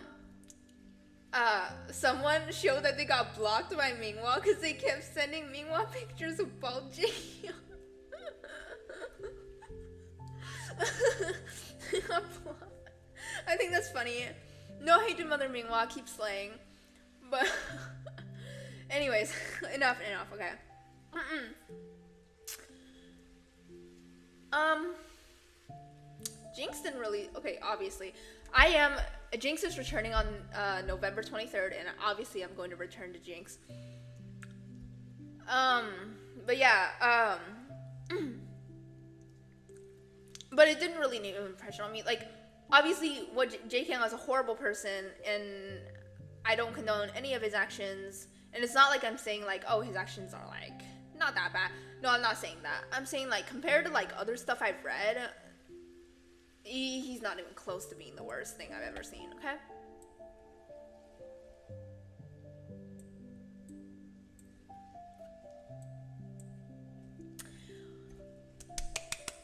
someone showed that they got blocked by Minghua because they kept sending Minghua pictures of bald JK. I think that's funny. No hate to Mother Minghua, keep slaying. But anyways, enough, okay. Jinx didn't really, okay, obviously. Jinx is returning on November 23rd, and obviously I'm going to return to Jinx. But yeah, but it didn't really leave an impression on me. Like, obviously, JK is a horrible person, and I don't condone any of his actions. And it's not like I'm saying, like, oh, his actions are, like, not that bad. No, I'm not saying that. I'm saying, like, compared to, like, other stuff I've read, he's not even close to being the worst thing I've ever seen, okay?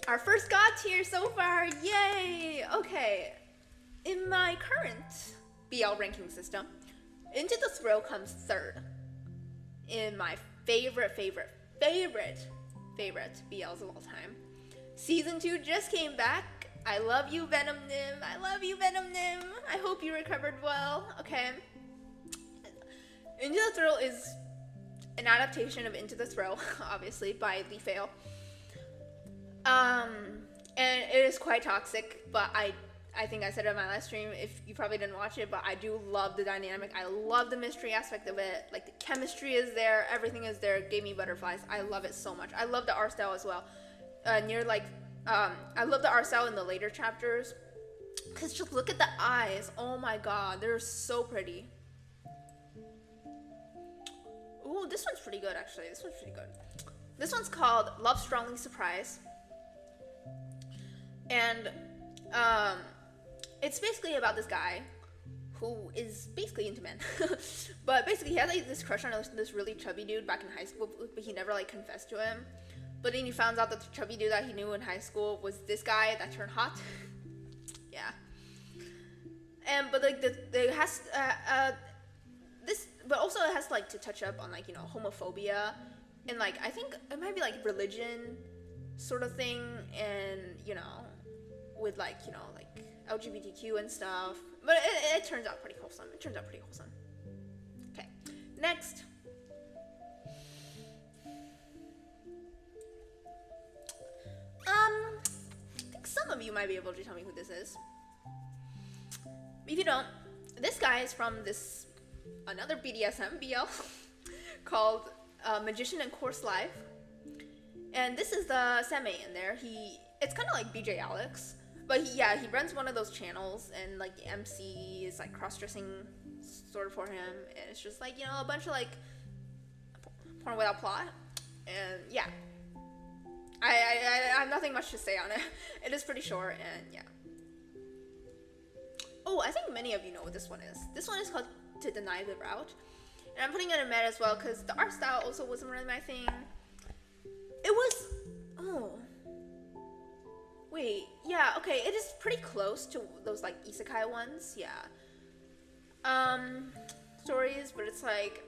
Our first god tier so far, yay! Okay, in my current BL ranking system, Into the Thrill comes third in my favorite BLs of all time. Season 2 just came back. I love you, Venom Nim. I hope you recovered well, okay? Into the Thrill is an adaptation of Into the Thrill, obviously, by Lee Fail. And it is quite toxic, but I think I said it in my last stream, if you probably didn't watch it, but I do love the dynamic. I love the mystery aspect of it. Like, the chemistry is there, everything is there. It gave me butterflies. I love it so much. I love the art style as well. I love the art style in the later chapters, because just look at the eyes. Oh my god, they're so pretty. Ooh, this one's pretty good, actually. This one's called Love Strongly Surprise. And it's basically about this guy who is basically into men. But basically he had like this crush on this really chubby dude back in high school, but he never like confessed to him. But then he found out that the chubby dude that he knew in high school was this guy that turned hot. Yeah. But like but also it has like to touch up on like, you know, homophobia and like I think it might be like religion sort of thing, and you know, with like, you know, like LGBTQ and stuff. But it turns out pretty wholesome. Okay, next. I think some of you might be able to tell me who this is. If you don't, this guy is from another BDSM BL called Magician and Course Life. And this is the Seme in there. It's kind of like BJ Alex, but he runs one of those channels, and like the MC is like cross-dressing sort of for him, and it's just like, you know, a bunch of like porn without plot, and yeah. I have nothing much to say on it. It is pretty short, and yeah. Oh, I think many of you know what this one is. This one is called To Deny the Route, and I'm putting it in med as well because the art style also wasn't really my thing. It was, wait, yeah, okay, it is pretty close to those like isekai ones, yeah. Stories, but it's like,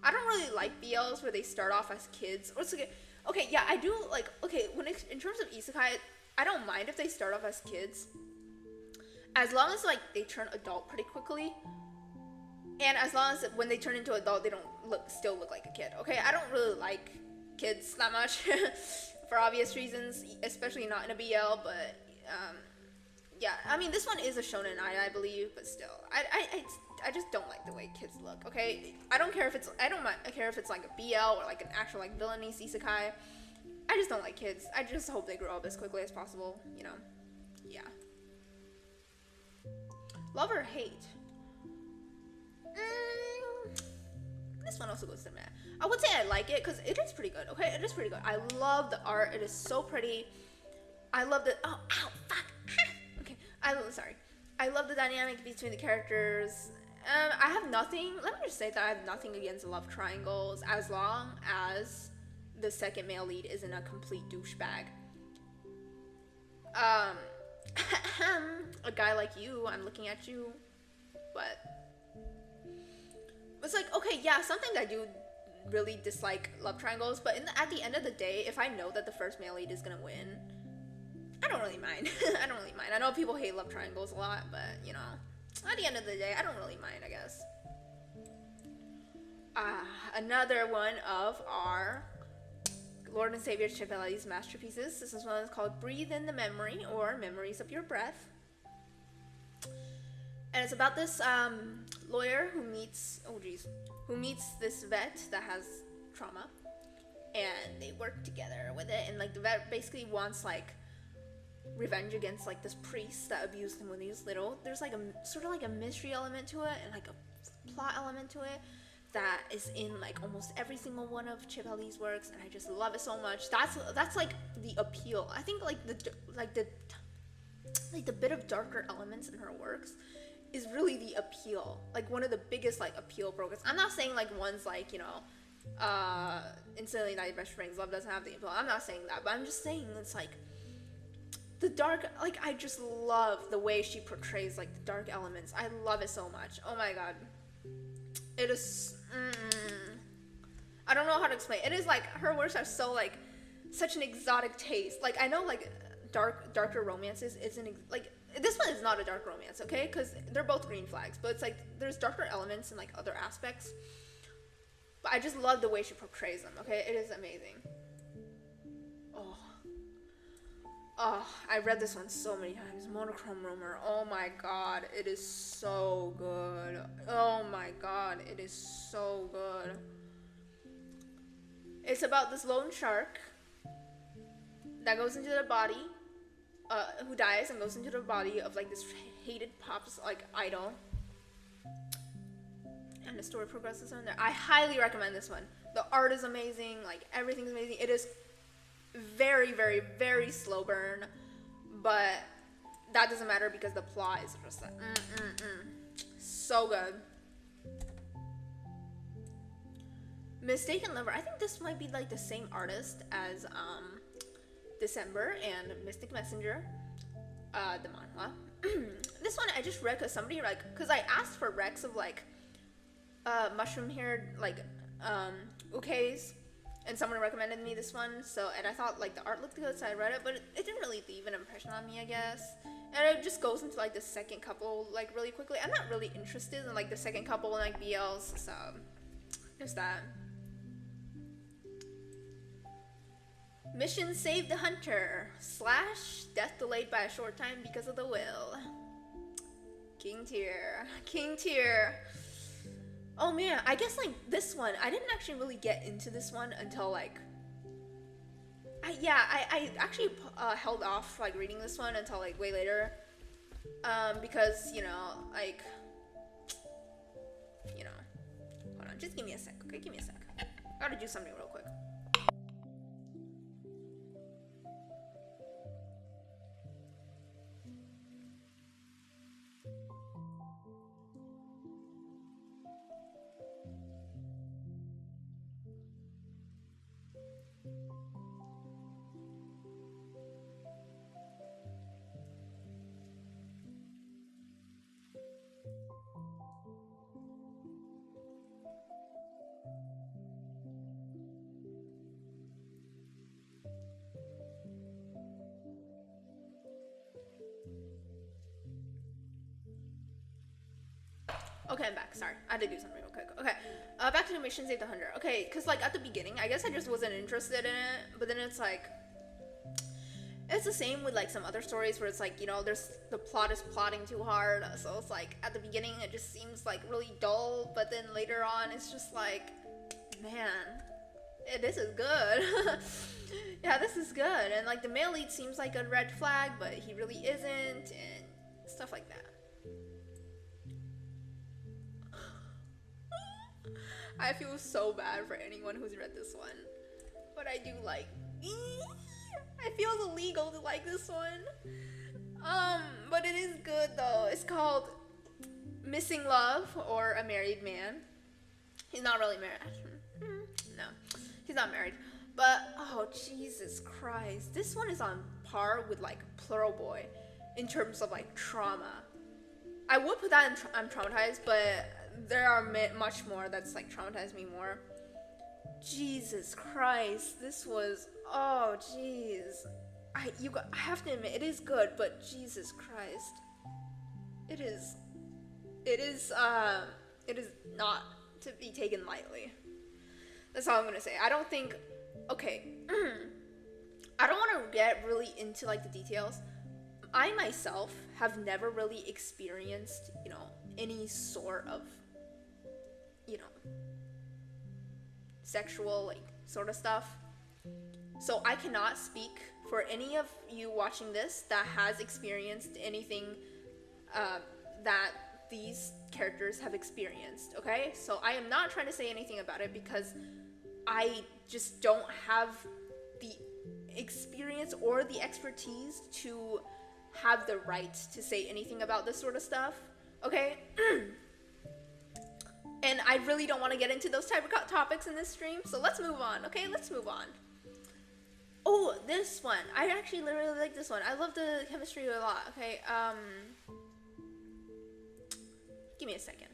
I don't really like BLs where they start off as kids. Or it's like, okay, yeah, I do like, okay, in terms of isekai, I don't mind if they start off as kids, as long as like they turn adult pretty quickly. And as long as when they turn into adult, they don't still look like a kid. Okay, I don't really like kids that much for obvious reasons, especially not in a BL. But yeah, I mean this one is a shonen I believe, but still, I just don't like the way kids look. Okay, I don't care if it's like a BL or like an actual like villainy isekai. I just don't like kids. I just hope they grow up as quickly as possible. You know, yeah. Love or hate? This one also goes to the meh. I would say I like it because it is pretty good. Okay, it is pretty good. I love the art. It is so pretty. I love the fuck. Okay, sorry. I love the dynamic between the characters. I have nothing. Let me just say that I have nothing against love triangles as long as the second male lead isn't a complete douchebag. A guy like you, I'm looking at you, but it's like, okay, yeah, something I do really dislike love triangles, but at the end of the day, if I know that the first male lead is gonna win, I don't really mind. I don't really mind. I know people hate love triangles a lot, but you know, at the end of the day, I don't really mind, I guess. Another one of our Lord and Savior Chiavelli's masterpieces. This is one that's called Breathe in the Memory, or Memories of Your Breath. And it's about this lawyer who meets this vet that has trauma, and they work together with it, and like the vet basically wants like revenge against like this priest that abused him when he was little. There's like a sort of like a mystery element to it and like a plot element to it that is in like almost every single one of Chiavelli's works, and I just love it so much. That's like the appeal. I think like the bit of darker elements in her works is really the appeal, like one of the biggest like appeal programs. I'm not saying like ones like, you know, Instantly Not Your Best Friends, Love Doesn't Have the Appeal. I'm not saying that, but I'm just saying it's like the dark, like I just love the way she portrays like the dark elements. I love it so much. Oh my god, it is. I don't know how to explain. It is like her works are so like such an exotic taste. Like I know like darker romances isn't like. This one is not a dark romance, okay? Because they're both green flags, but it's like there's darker elements and like other aspects. But I just love the way she portrays them, okay? It is amazing. Oh, I read this one so many times. Monochrome Rumor. Oh my god, it is so good. Oh my god, it is so good. It's about this lone shark that goes into the body. Who dies and goes into the body of like this hated pop's like idol, and the story progresses on there. I highly recommend this one. The art is amazing, like everything's amazing. It is very, very, very slow burn, but that doesn't matter because the plot is just like so good. Mistaken Lover. I think this might be like the same artist as December and Mystic Messenger, the manhwa. This one I just read because somebody because I asked for recs of like mushroom haired like ukes, and someone recommended me this one, and I thought like the art looked good, so I read it, but it didn't really leave an impression on me, I guess. And it just goes into like the second couple like really quickly. I'm not really interested in like the second couple and like BLs, so there's that. Mission Save the Hunter / Death Delayed by a Short Time Because of the Will. King tier. Oh man, I guess like this one, I didn't actually really get into this one until like I actually held off like reading this one until like way later, because you know, hold on, just give me a sec, okay? Give me a sec. I gotta do something real quick. Okay, I'm back. Sorry, I had to do something real quick. Okay, back to the Mission Save the Hunter. Okay, because like at the beginning, I guess I just wasn't interested in it, but then it's like, it's the same with like some other stories where it's like, you know, the plot is plotting too hard, so it's like at the beginning it just seems like really dull, but then later on it's just like, man, this is good. Yeah, this is good. And like the male lead seems like a red flag, but he really isn't, and stuff like that. I feel so bad for anyone who's read this one, but I do like. I feel illegal to like this one. But it is good though. It's called Missing Love or A Married Man. He's not really married. No, he's not married. But oh Jesus Christ, this one is on par with like Plural Boy in terms of like trauma. I would put that in I'm traumatized, but there are much more that's like traumatized me more. Jesus Christ, this was, oh jeez. I have to admit, it is good, but Jesus Christ, it is not to be taken lightly. That's all I'm gonna say. I don't think, okay, I don't want to get really into like the details. I myself have never really experienced, any sort of, sexual like sort of stuff. So I cannot speak for any of you watching this that has experienced anything that these characters have experienced, okay? So I am not trying to say anything about it because I just don't have the experience or the expertise to have the right to say anything about this sort of stuff, okay? And I really don't want to get into those type of topics in this stream, so let's move on, okay? Let's move on. Oh, this one. I actually really like this one. I love the chemistry a lot, okay? Give me a second.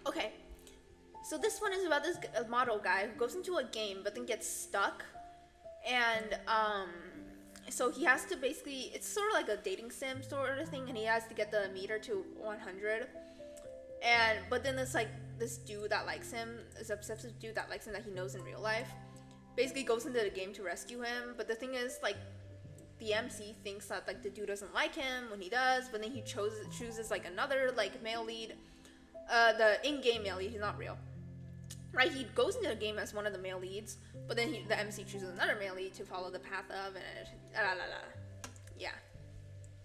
Okay, so this one is about this model guy who goes into a game but then gets stuck, and so he has to basically, it's sort of like a dating sim sort of thing, and he has to get the meter to 100, but then it's like this dude that likes him, this obsessive dude that likes him that he knows in real life, basically goes into the game to rescue him, but the thing is, like, the MC thinks that like the dude doesn't like him when he does, but then he chooses like another like male lead. The in-game male lead, he's not real. Right, he goes into the game as one of the male leads, but then the MC chooses another male lead to follow the path of, and yeah.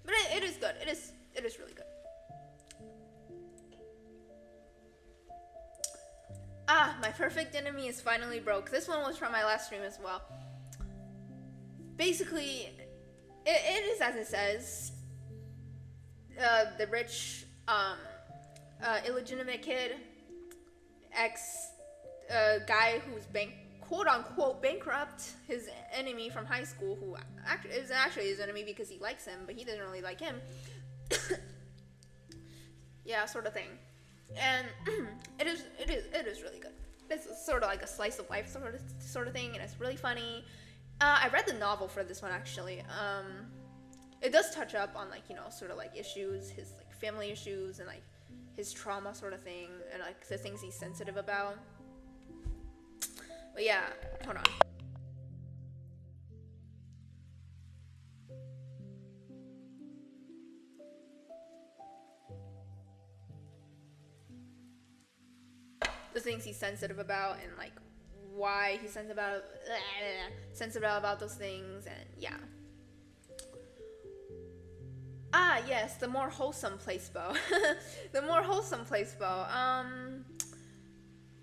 But it is good. It is really good. My perfect enemy is finally broke. This one was from my last stream as well. Basically, it is as it says. The rich, illegitimate kid, guy who's quote unquote bankrupt his enemy from high school, who is actually his enemy because he likes him, but he doesn't really like him. Yeah, sort of thing. And it is really good. This is sort of like a slice of life sort of thing, and it's really funny. I read the novel for this one actually. It does touch up on like sort of like issues, his like family issues and like his trauma sort of thing, and like the things he's sensitive about. But yeah, hold on. The things he's sensitive about and like why he's sensitive about those things, and yeah. Yes, the more wholesome placebo. The more wholesome placebo.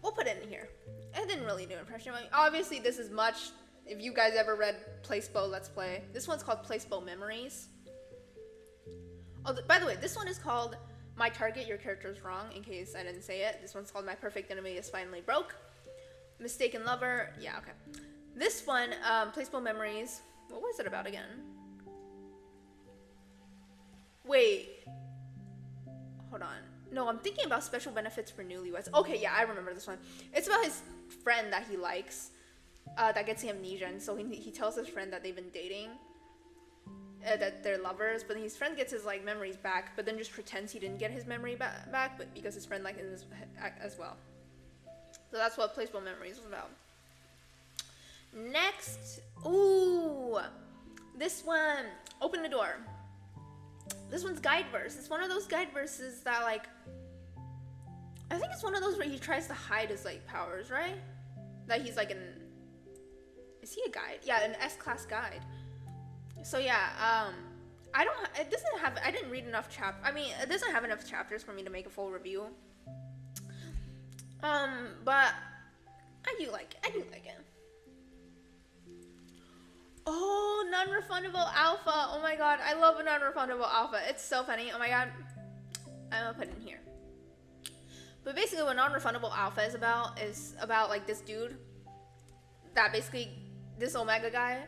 We'll put it in here. It didn't really do an impression. I mean, obviously, this is much. If you guys ever read Placebo Let's Play, this one's called Placebo Memories. Oh, by the way, this one is called My Target, Your Character's Wrong, in case I didn't say it. This one's called My Perfect Enemy is Finally Broke. Mistaken Lover. Yeah, okay. This one, Placebo Memories. What was it about again? Wait. Hold on. No, I'm thinking about special benefits for newlyweds. Okay, yeah, I remember this one. It's about his friend that he likes, that gets amnesia, and so he tells his friend that they've been dating, that they're lovers, but his friend gets his like memories back, but then just pretends he didn't get his memory back, but because his friend liked him as well. So that's what Placebo Memories was about. Next, ooh, this one, Open the Door. This one's guide verse. It's one of those guide verses that like I think it's one of those where he tries to hide his like powers, right? That he's like an, is he a guide? Yeah, an S-class guide. So yeah, it doesn't have, I didn't read enough I mean, it doesn't have enough chapters for me to make a full review. But I do like it. Oh, non-refundable alpha. Oh my god, I love a non-refundable alpha. It's so funny. Oh my god. I'm gonna put it in here. But basically what non-refundable alpha is about like this dude that basically, this Omega guy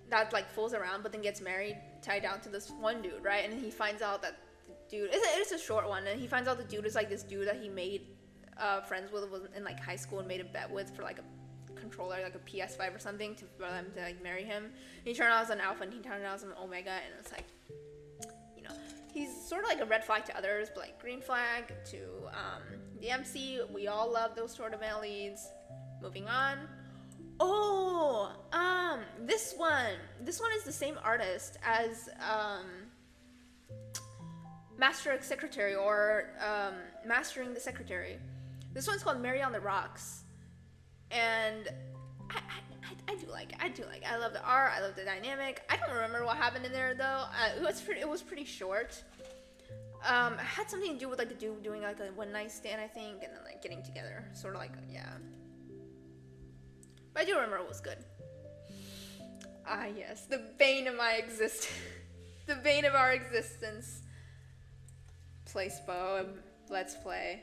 that like fools around but then gets married, tied down to this one dude, right? And then he finds out that the dude, it's a short one, and he finds out the dude is like this dude that he made friends with in like high school and made a bet with for like a controller, like a PS5 or something, for them to like marry him. And he turned out as an alpha and he turned out as an Omega, and it's like, you know, he's sort of like a red flag to others, but like green flag to the MC. We all love those sort of male leads. Moving on. Oh, this one is the same artist as Master Secretary, or Mastering the Secretary. This one's called Mary on the Rocks, and I do like it. I love the art. I love the dynamic. I don't remember what happened in there though. It was pretty short. It had something to do with like the dude doing like a one night stand, I think, and then like getting together, sort of like, yeah. But I do remember it was good. Ah yes, the bane of my existence, the bane of our existence. Placebo, let's play.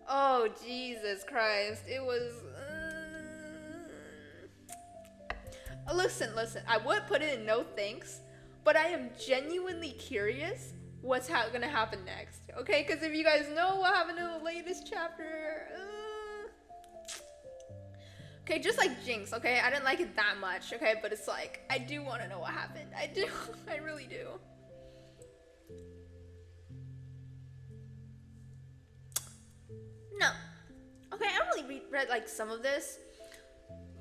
Oh Jesus Christ, it was. Listen, I would put it in no thanks, but I am genuinely curious what's gonna happen next, okay? Because if you guys know what happened in the latest chapter, okay, just like Jinx, okay? I didn't like it that much, okay? But it's like, I do want to know what happened. I do, I really do. No. Okay, I only read like some of this,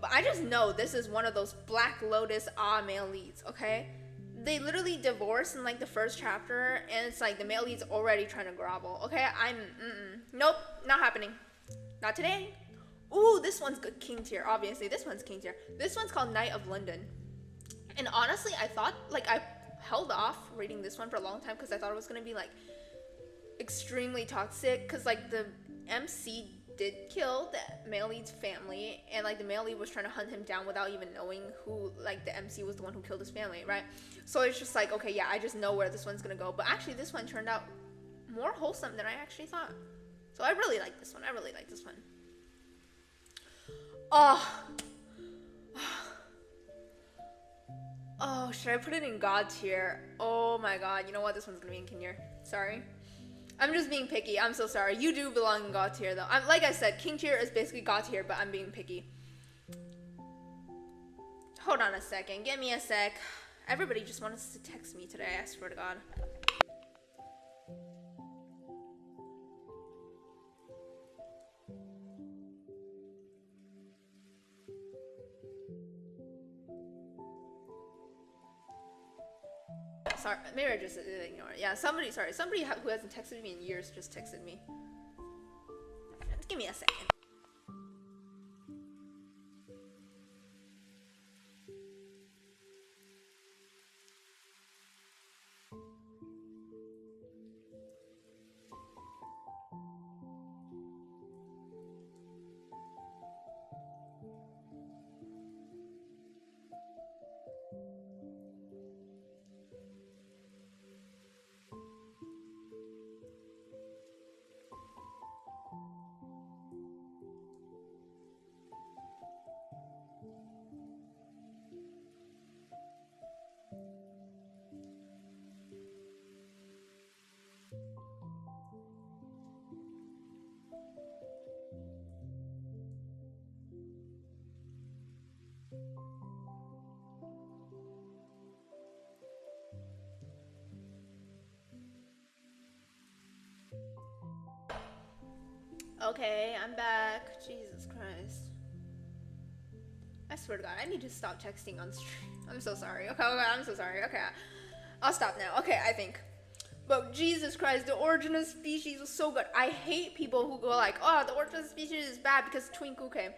but I just know this is one of those Black Lotus male leads, okay? They literally divorce in like the first chapter, and it's like the male lead's already trying to grovel, okay? Nope, not happening. Not today. Ooh, this one's good, king tier, obviously. This one's king tier. This one's called Knight of London. And honestly, I thought, like, I held off reading this one for a long time because I thought it was going to be, like, extremely toxic, because, like, the MC did kill the male lead's family, and, like, the male lead was trying to hunt him down without even knowing who, like, the MC was the one who killed his family, right? So it's just like, okay, yeah, I just know where this one's going to go. But actually, this one turned out more wholesome than I actually thought. So I really like this one. I really like this one. Oh, should I put it in God tier? Oh my god, you know what? This one's gonna be in king tier. Sorry. I'm just being picky. I'm so sorry. You do belong in God tier though. Like I said, king tier is basically God tier, but I'm being picky. Hold on a second. Give me a sec. Everybody just wants to text me today, I swear to God. Sorry, maybe I just ignore it. Yeah, somebody who hasn't texted me in years just texted me. Give me a second. Okay, I'm back. Jesus Christ. I swear to God, I need to stop texting on stream. I'm so sorry. Okay, I'm so sorry. Okay, I'll stop now. Okay, I think. But Jesus Christ, the Origin of Species was so good. I hate people who go like, oh, the Origin of Species is bad because Twinkuke.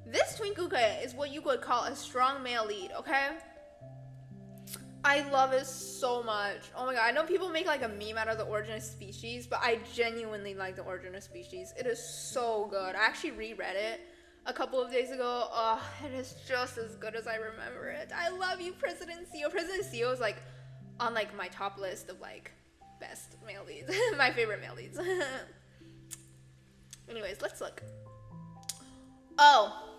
This Twinkuke is what you could call a strong male lead, okay? I love it so much. Oh my god, I know people make like a meme out of the Origin of Species, but I genuinely like the Origin of Species. It is so good. I actually reread it a couple of days ago. Oh, it is just as good as I remember it. I love you, President CEO. President CEO is like on like my top list of like best male leads. My favorite male leads. Anyways, let's look. Oh.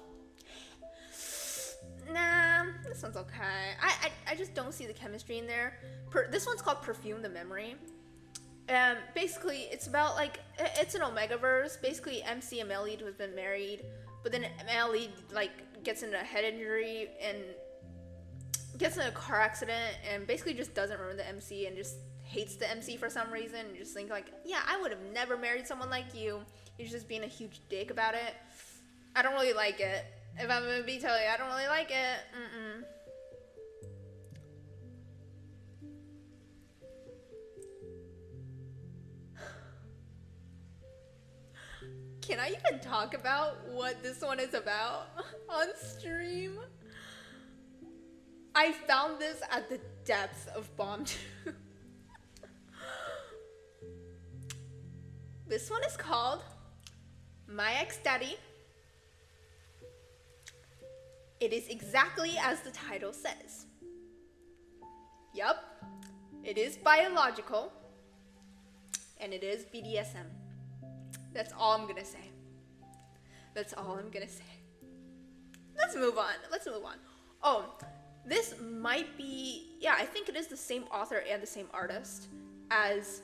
Nah, this one's okay. I just don't see the chemistry in there. This one's called Perfume the Memory. And basically, it's about like, it's an Omegaverse. Basically, MC and male lead who has been married, but then male lead like gets into a head injury and gets in a car accident and basically just doesn't remember the MC and just hates the MC for some reason and just think like, yeah, I would have never married someone like you. You're just being a huge dick about it. I don't really like it. If I'm gonna be telling you, I don't really like it. Can I even talk about what this one is about on stream? I found this at the depths of Bomb 2. This one is called My Ex-Daddy. It is exactly as the title says. Yup, it is biological, and it is BDSM. That's all I'm gonna say. That's all I'm gonna say. Let's move on. Oh, this might be, yeah, I think it is the same author and the same artist as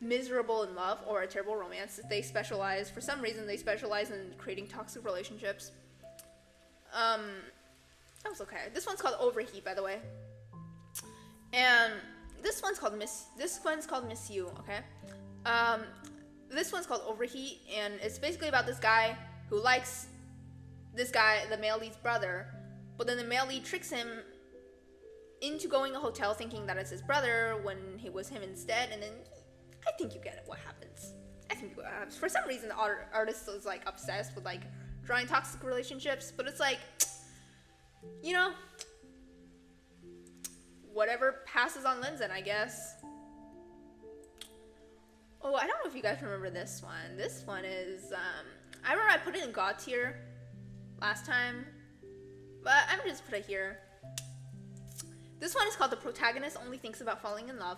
Miserable in Love or A Terrible Romance. They specialize, for some reason, they specialize in creating toxic relationships. That was okay. This one's called Overheat, by the way. And this one's called Miss You, okay? This one's called Overheat, and it's basically about this guy who likes this guy, the male lead's brother, but then the male lead tricks him into going to a hotel thinking that it's his brother when he was him instead, and then I think you get it, what happens. For some reason, the artist is like obsessed with like drawing toxic relationships, but it's like, you know, whatever passes on Linzen, I guess. Oh, I don't know if you guys remember this one. This one is, I remember I put it in God tier last time, but I'm gonna just put it here. This one is called The Protagonist Only Thinks About Falling in Love.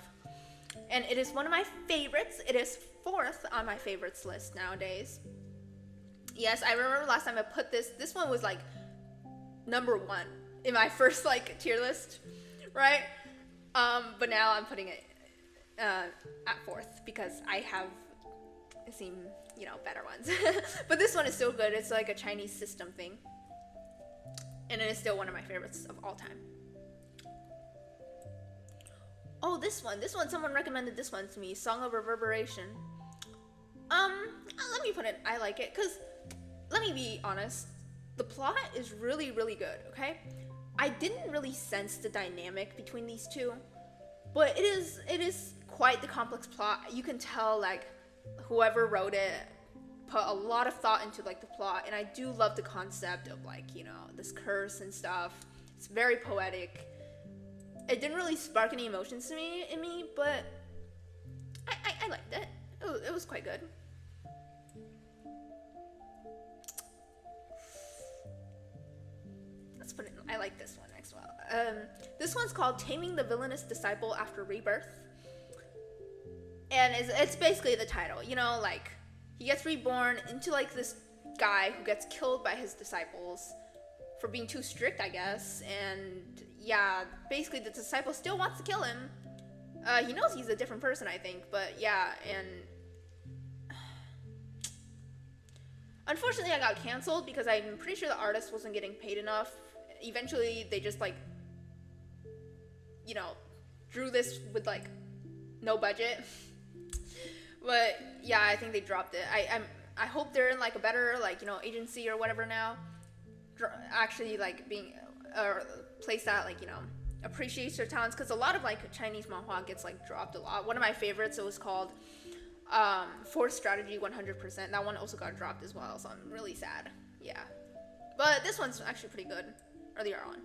And it is one of my favorites. It is 4th on my favorites list nowadays. Yes, I remember last time I put this one was like number 1 in my first like tier list, right? But now I'm putting it at 4th because I have seen, you know, better ones. But this one is still good. It's like a Chinese system thing. And it is still one of my favorites of all time. Oh, this one, someone recommended this one to me, Song of Reverberation. Let me put it, I like it, because, let me be honest, the plot is really, really good, okay? I didn't really sense the dynamic between these two, but it is quite the complex plot. You can tell, like, whoever wrote it put a lot of thought into, like, the plot, and I do love the concept of, like, you know, this curse and stuff. It's very poetic. It didn't really spark any emotions in me, but I liked it. It was quite good. Let's put it in, I like this one as well. This one's called Taming the Villainous Disciple After Rebirth. And it's basically the title, you know, like, he gets reborn into, like, this guy who gets killed by his disciples for being too strict, I guess, and yeah, basically the disciple still wants to kill him. He knows he's a different person, I think, but yeah, and unfortunately I got canceled because I'm pretty sure the artist wasn't getting paid enough. Eventually they just, like, you know, drew this with, like, no budget. But yeah, I think they dropped it. I hope they're in, like, a better, like, you know, agency or whatever now. Actually, like, being placed at, like, you know, appreciates their talents, because a lot of like Chinese manhwa gets like dropped a lot. One of my favorites, it was called Force Strategy 100%. That one also got dropped as well, so I'm really sad. Yeah, but this one's actually pretty good earlier on.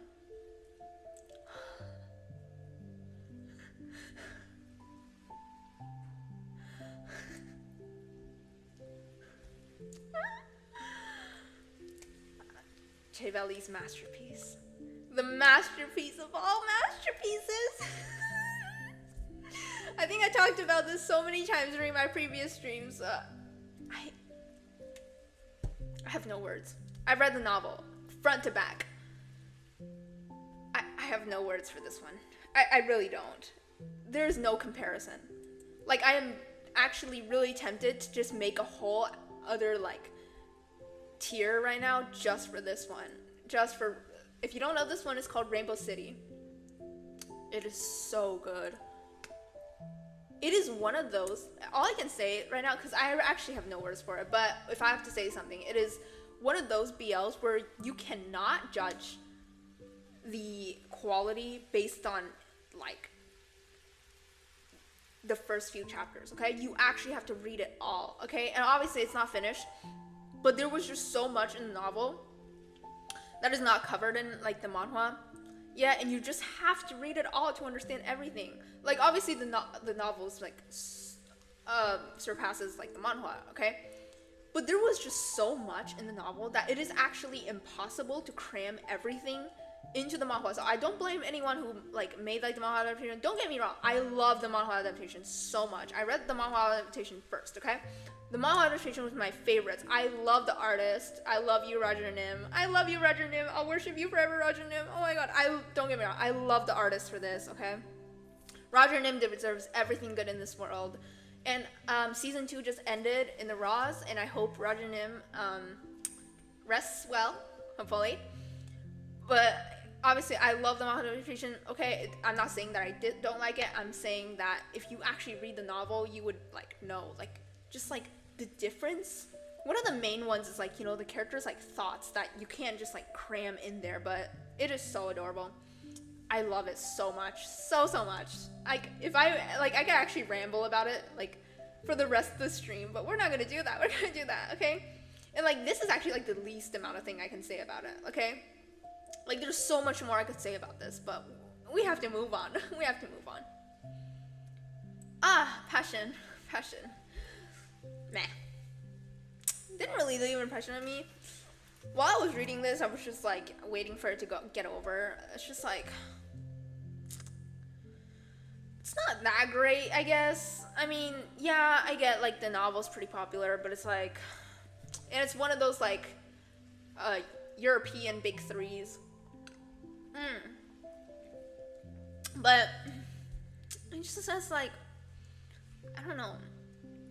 Chevali's masterpiece. The masterpiece of all masterpieces. I think I talked about this so many times during my previous streams. I have no words. I've read the novel, front to back. I have no words for this one. I really don't. There's no comparison. Like, I am actually really tempted to just make a whole other, like, tier right now just for this one. Just for, if you don't know, this one is called Rainbow City. It is so good. It is one of those, all I can say right now, because I actually have no words for it, but if I have to say something, it is one of those BLs where you cannot judge the quality based on, like, the first few chapters, okay? You actually have to read it all, okay? And obviously it's not finished, but there was just so much in the novel that is not covered in, like, the manhwa. Yeah, and you just have to read it all to understand everything. Like, obviously the novel is, like, surpasses, like, the manhwa, okay? But there was just so much in the novel that it is actually impossible to cram everything into the manhwa. So I don't blame anyone who, like, made, like, the manhwa adaptation. Don't get me wrong, I love the manhwa adaptation so much. I read the manhwa adaptation first, okay? The manhwa adaptation was my favorites. I love the artist. I love you, Roger Nim. I love you, Roger Nim. I'll worship you forever, Roger Nim. Oh my god, don't get me wrong, I love the artist for this, okay? Roger Nim deserves everything good in this world. And season 2 just ended in the Raws, and I hope Roger Nim rests well, hopefully. But obviously, I love the manhwa adaptation. Okay, I'm not saying that I don't like it. I'm saying that if you actually read the novel, you would, like, know, like, just, like, the difference. One of the main ones is, like, you know, the characters, like, thoughts that you can't just, like, cram in there, but it is so adorable. I love it so much, so much. Like, if I could actually ramble about it, like, for the rest of the stream, but we're not gonna do that. We're gonna do that, okay? And, like, this is actually, like, the least amount of thing I can say about it, okay? Like, there's so much more I could say about this, but we have to move on. We have to move on. Passion. Meh. Didn't really leave an impression on me. While I was reading this, I was just, like, waiting for it to get over. It's just, like, it's not that great, I guess. I mean, yeah, I get, like, the novel's pretty popular, but it's, like, and it's one of those, like, European big threes. But it just says, like, I don't know.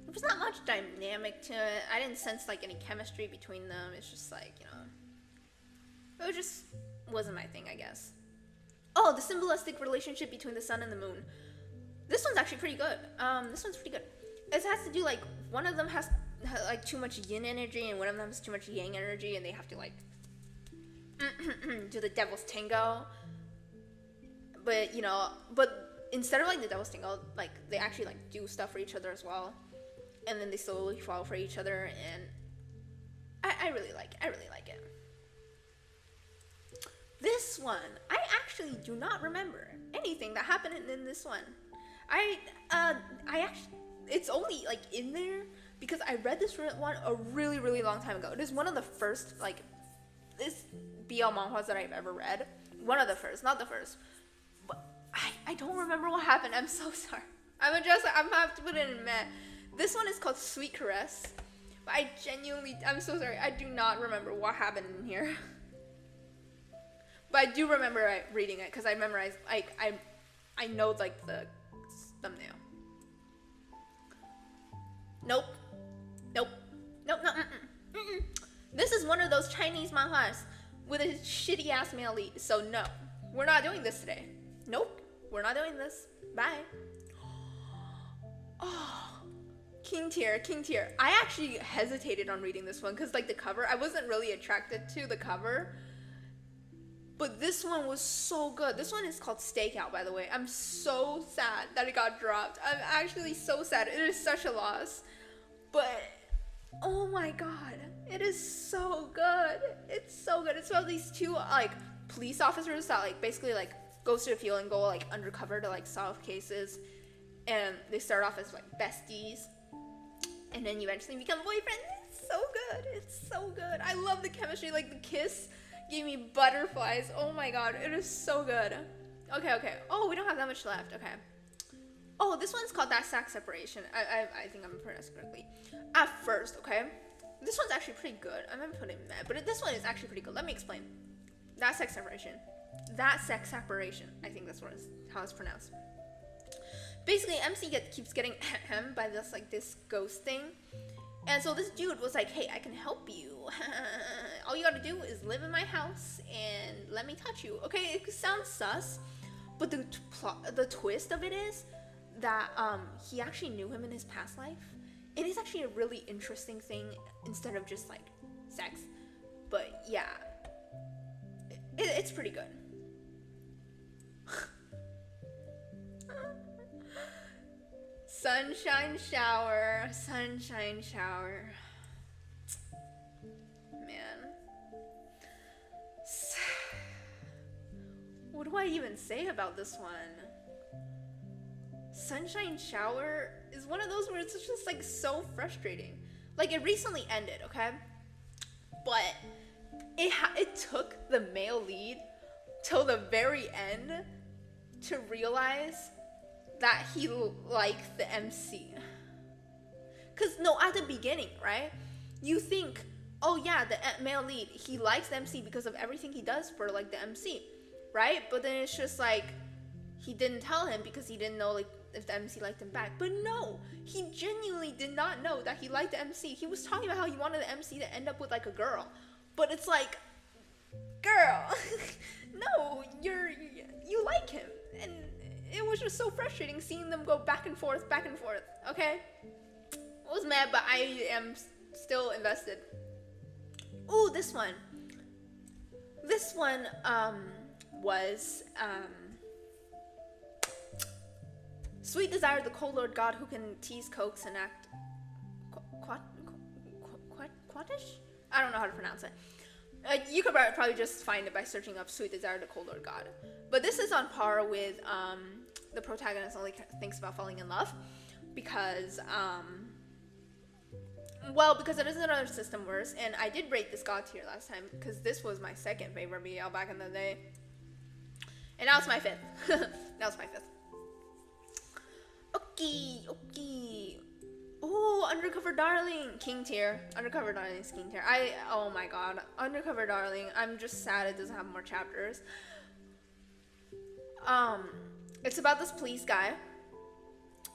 There's not much dynamic to it. I didn't sense, like, any chemistry between them. It's just, like, you know, it just wasn't my thing, I guess. Oh, the symbolistic relationship between the sun and the moon. This one's actually pretty good. This one's pretty good. It has to do, like, one of them has like, too much yin energy, and one of them has too much yang energy, and they have to, like, do the devil's tango. But, you know, but instead of, like, the devil's tango, like, they actually, like, do stuff for each other as well. And then they slowly fall for each other, and I really like it. This one, I actually do not remember anything that happened in this one. I actually, it's only, like, in there because I read this one a really long time ago. It is one of the first, like, this BL manhwas that I've ever read. One of the first, not the first. But I don't remember what happened. I'm so sorry. I'm gonna have to put it in meh. This one is called Sweet Caress, but I'm so sorry, I do not remember what happened in here. But I do remember reading it, because I memorized, like, I know, like, the thumbnail. Nope. This is one of those Chinese manhwas with a shitty-ass male lead, so no. We're not doing this today. Nope, we're not doing this. Bye. Oh. King tier. I actually hesitated on reading this one because, like, the cover, I wasn't really attracted to the cover. But this one was so good. This one is called Stakeout, by the way. I'm so sad that it got dropped. I'm actually so sad. It is such a loss. But, oh my god. It is so good. It's so good. It's about these two, like, police officers that, like, basically, like, goes to the field and go, like, undercover to, like, solve cases. And they start off as, like, besties. And then eventually become boyfriends. It's so good. It's so good. I love the chemistry. Like, the kiss gave me butterflies. Oh my god, it is so good. Okay. Oh, we don't have that much left. Okay. Oh, this one's called That Sack Separation. I think I'm pronouncing correctly. At first, okay? This one's actually pretty good. I'm gonna put it in that, but this one is actually pretty good. Let me explain. That Sex Separation. That Sex Separation. I think that's how it's pronounced. Basically, MC keeps getting by this ghost thing. And so this dude was like, hey, I can help you. All you gotta do is live in my house and let me touch you. Okay, it sounds sus, but the twist of it is that he actually knew him in his past life. It is actually a really interesting thing instead of just like sex. But yeah, it's pretty good. Sunshine shower. Man. What do I even say about this one? Sunshine shower is one of those where it's just like so frustrating. Like, it recently ended, okay? But it took the male lead till the very end to realize that he liked the MC. Cause no, at the beginning, right? You think, oh yeah, the male lead, he likes the MC because of everything he does for like the MC, right? But then it's just like, he didn't tell him because he didn't know like if the MC liked him back. But no, he genuinely did not know that he liked the MC. He was talking about how he wanted the MC to end up with like a girl. But it's like, girl, no, you like him. And it was just so frustrating seeing them go back and forth, okay? I was mad, but I am still invested. Ooh, this one. This one was Sweet Desire, the Cold Lord God who can tease, coax, and act quatish? I don't know how to pronounce it. You could probably just find it by searching up Sweet Desire, the Cold Lord God. But this is on par with the protagonist only thinks about falling in love because because it is another system verse, and I did rate this God tier last time because this was my second favorite BL back in the day, and now it's my fifth. Okay. Oh, Undercover Darling, King tier. Undercover Darling's King tier. Oh my god, Undercover Darling. I'm just sad it doesn't have more chapters. It's about this police guy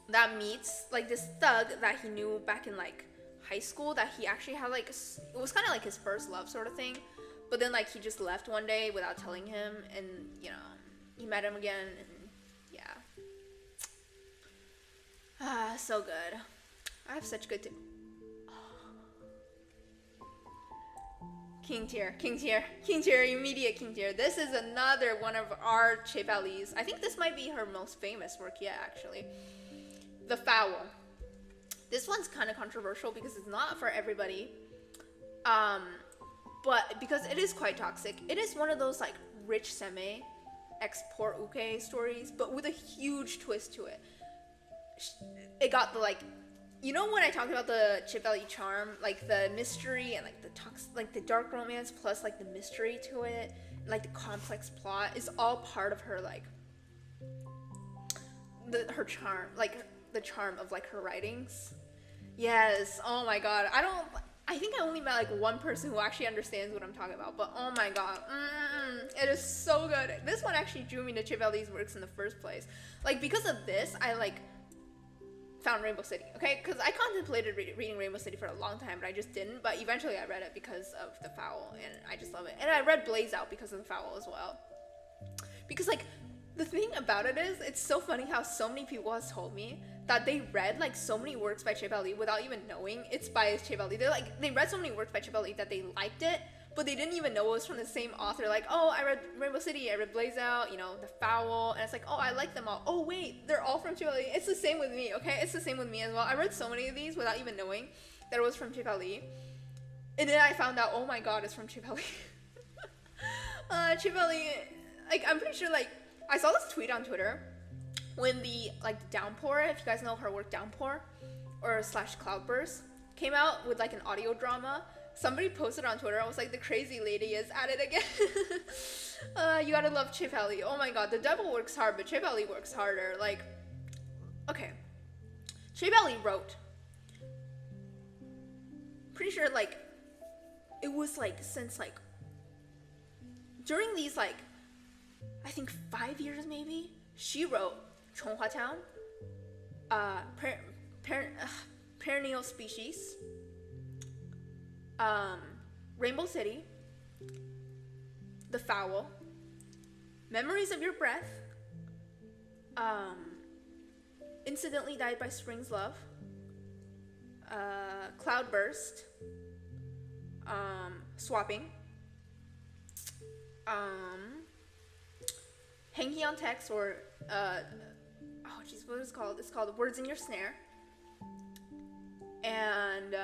that meets like this thug that he knew back in like high school that he actually had like, it was kind of like his first love sort of thing, but then like he just left one day without telling him, and you know, he met him again, and yeah. So good. I have such good King tier, immediate King tier. This is another one of our Chebali's. I think this might be her most famous work yet, actually. The Foul. This one's kind of controversial because it's not for everybody. But because it is quite toxic. It is one of those like rich seme export uke stories, but with a huge twist to it. It got the like, you know when I talked about the Chibeli charm, like the mystery and like the dark romance plus like the mystery to it, like the complex plot is all part of her like her charm, like the charm of like her writings. Yes. Oh my god. I think I only met like one person who actually understands what I'm talking about, but oh my god, it is so good. This one actually drew me to Chibeli's works in the first place. Like because of this, I like found Rainbow City, okay? Because I contemplated reading Rainbow City for a long time, but I just didn't. But eventually I read it because of The Foul, and I just love it. And I read Blaze Out because of The Foul as well. Because, like, the thing about it is, it's so funny how so many people has told me that they read, like, so many works by Chebeli without even knowing it's by Chebeli. They read so many works by Chebeli that they liked it, but they didn't even know it was from the same author. Like, oh, I read Rainbow City, I read Blaze Out, you know, The Foul, and it's like, oh, I like them all. Oh wait, they're all from Chip Ali. It's the same with me, okay? It's the same with me as well. I read so many of these without even knowing that it was from Chip Ali, and then I found out, oh my god, it's from Chip Ali. Chip Ali, like, I'm pretty sure, like, I saw this tweet on Twitter when the, like, Downpour, if you guys know her work, Downpour, or / Cloudburst, came out with, like, an audio drama. Somebody posted on Twitter, I was like, the crazy lady is at it again. You gotta love Chip Ali. Oh my god, the devil works hard, but Chip Ali works harder. Like, okay. Chip Ali wrote, pretty sure, like, it was, like, since, like, during these, like, I think 5 years maybe, she wrote Chonghua Town, Perennial Species, Rainbow City, The Foul, Memories of Your Breath, Incidentally Died by Spring's Love, Cloudburst, Swapping, Hanky on Text, or oh jeez, what is it called? It's called Words in Your Snare. And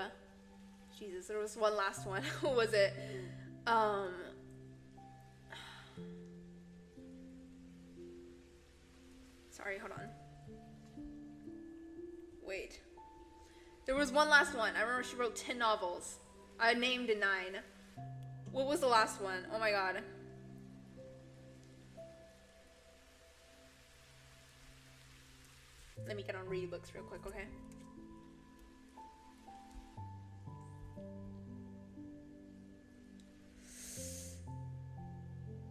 Jesus, there was one last one. What was it? Sorry, hold on. Wait. There was one last one. I remember she wrote 10 novels. I named 9. What was the last one? Oh my god. Let me get on read books real quick, okay?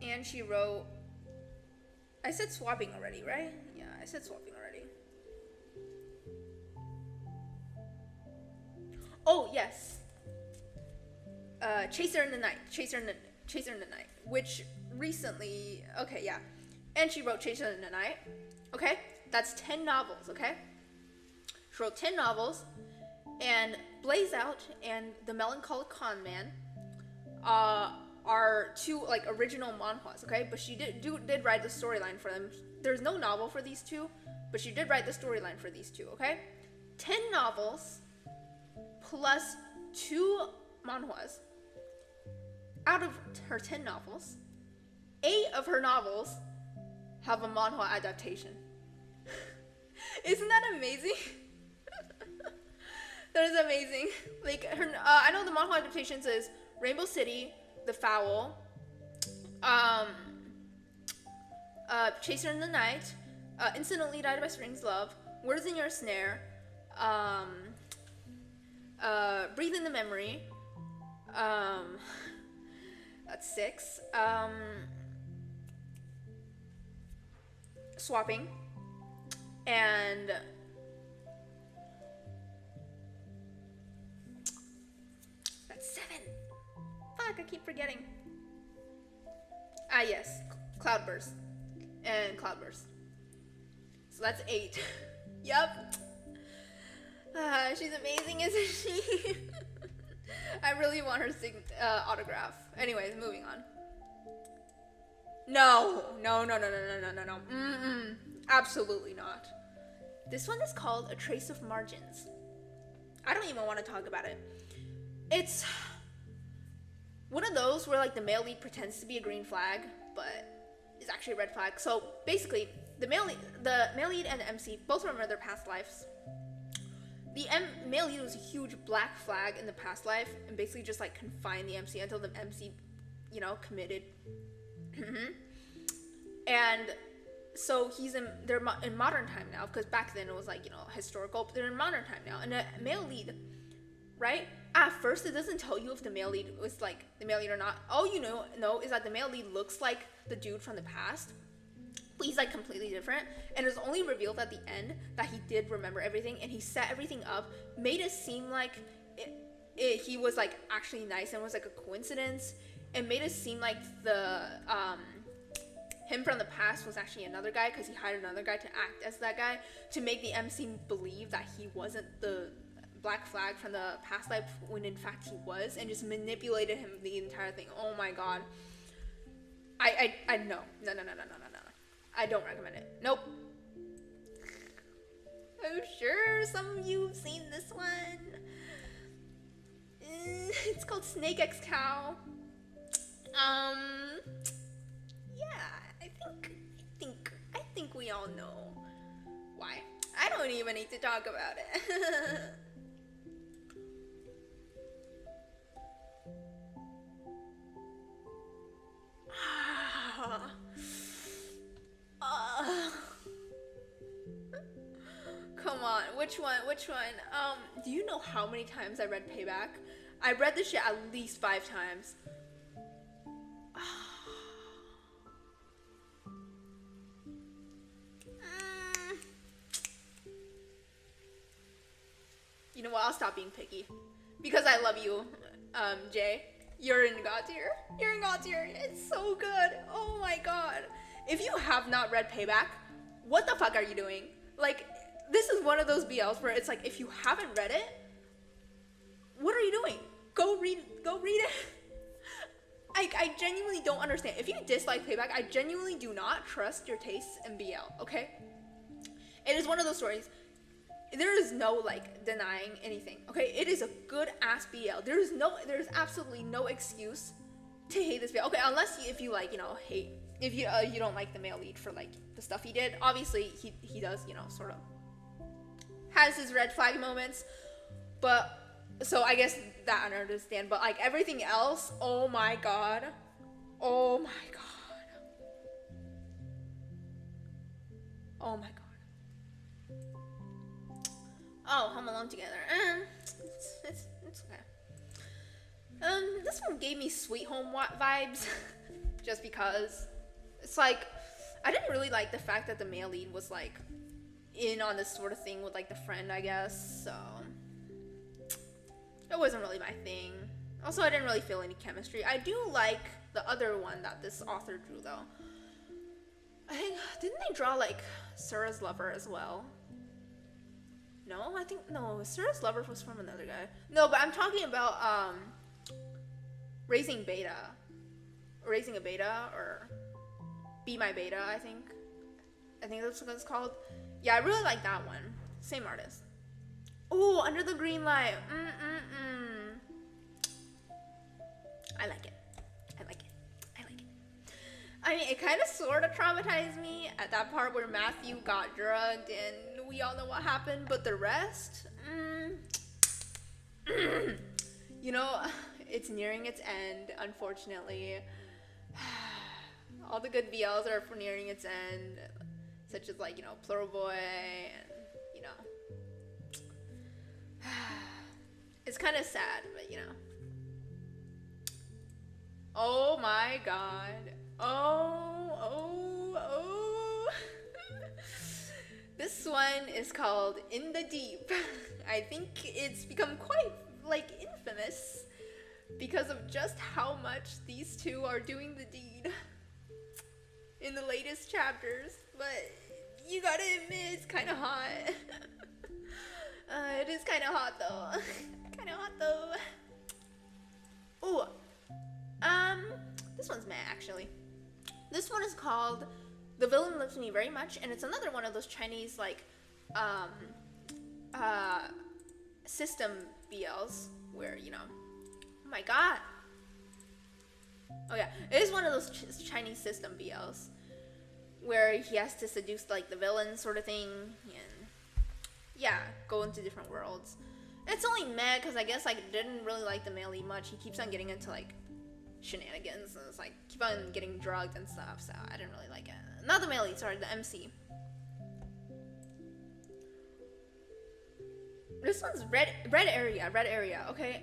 And she wrote, I said swapping already, right? Yeah, I said swapping already. Oh, yes. Chaser in the Night, which recently, okay, yeah. And she wrote Chaser in the Night, okay? That's 10 novels, okay? She wrote 10 novels, and Blaze Out and The Melancholic Con Man are 2, like, original manhwas, okay? But she did write the storyline for them. There's no novel for these 2, but she did write the storyline for these 2, okay? 10 novels plus 2 manhwas. Out of her 10 novels, 8 of her novels have a manhwa adaptation. Isn't that amazing? That is amazing. Like, her, I know the manhwa adaptations is Rainbow City, The Foul, Chaser in the Night, Incidentally Died by Spring's Love, Words in Your Snare, Breathe in the Memory, that's 6, Swapping, and that's 7. Fuck, I keep forgetting. Ah, yes, Cloudburst and Cloudburst. So that's 8. Yep. She's amazing, isn't she? I really want her autograph. Anyways, moving on. No. Absolutely not. This one is called A Trace of Margins. I don't even want to talk about it. It's one of those where, like, the male lead pretends to be a green flag, but is actually a red flag. So basically, the male lead and the MC both remember their past lives. The male lead was a huge black flag in the past life, and basically just, like, confined the MC until the MC, you know, committed. And so they're in modern time now, because back then it was, like, you know, historical, but they're in modern time now. And the male lead, right? At first, it doesn't tell you if the male lead was, like, the male lead or not. All you know is that the male lead looks like the dude from the past, but he's, like, completely different. And it's only revealed at the end that he did remember everything, and he set everything up, made it seem like he was, like, actually nice and was, like, a coincidence, and made it seem like the him from the past was actually another guy, because he hired another guy to act as that guy, to make the MC believe that he wasn't the Black Flag from the past life when in fact he was, and just manipulated him the entire thing. Oh my god. I no. I don't recommend it. Nope. I'm sure some of you have seen this one. It's called Snake X Cow. Yeah, I think we all know why. I don't even need to talk about it. Come on, which one? Do you know how many times I read Payback? I read this shit at least 5 times. You know what? I'll stop being picky. Because I love you, Jay. You're in God tier. You're in God tier. It's so good. Oh my god. If you have not read Payback, what the fuck are you doing? Like, this is one of those BLs where it's like, if you haven't read it, what are you doing? Go read it. I genuinely don't understand. If you dislike Payback, I genuinely do not trust your tastes in BL, okay? It is one of those stories. There is no, like, denying anything, okay? It is a good-ass BL. There's absolutely no excuse to hate this BL. Okay, unless if you, like, you know, hate, if you you don't like the male lead for, like, the stuff he did. Obviously, he does, you know, sort of has his red flag moments, but, so I guess that I understand, but, like, everything else, oh my god. Oh my god. Oh my god. Oh, Home Alone together. It's okay. This one gave me Sweet Home vibes, just because it's like I didn't really like the fact that the male lead was like in on this sort of thing with like the friend, I guess. So it wasn't really my thing. Also, I didn't really feel any chemistry. I do like the other one that this author drew, though. I think didn't they draw like Sura's Lover as well? No, I think, no, Sura's Lover was from another guy. No, but I'm talking about, Raising a Beta, or Be My Beta, I think that's what it's called. Yeah, I really like that one. Same artist. Ooh, Under the Green Light. I like it. I mean, it kind of sort of traumatized me at that part where Matthew got drugged and we all know what happened, but the rest, you know, it's nearing its end, unfortunately. All the good BLs are for nearing its end, such as, like, you know, Plural Boy, and, you know. It's kind of sad, but, you know. Oh my god. Oh. This one is called In the Deep. I think it's become quite, like, infamous because of just how much these two are doing the deed in the latest chapters. But you gotta admit, it's kind of hot. It is kind of hot, though. Ooh. This one's meh, actually. This one is called The Villain Loves Me Very Much, and it's another one of those Chinese, like, system BLs, where, you know, oh my god. Oh yeah, it is one of those Chinese system BLs, where he has to seduce, like, the villain sort of thing, and, yeah, go into different worlds. It's only meh, because I guess I didn't really like the male lead much. He keeps on getting into, like, shenanigans, and it's like keep on getting drugged and stuff, so I didn't really like it. Not the male lead, sorry, the MC. This one's red area, okay?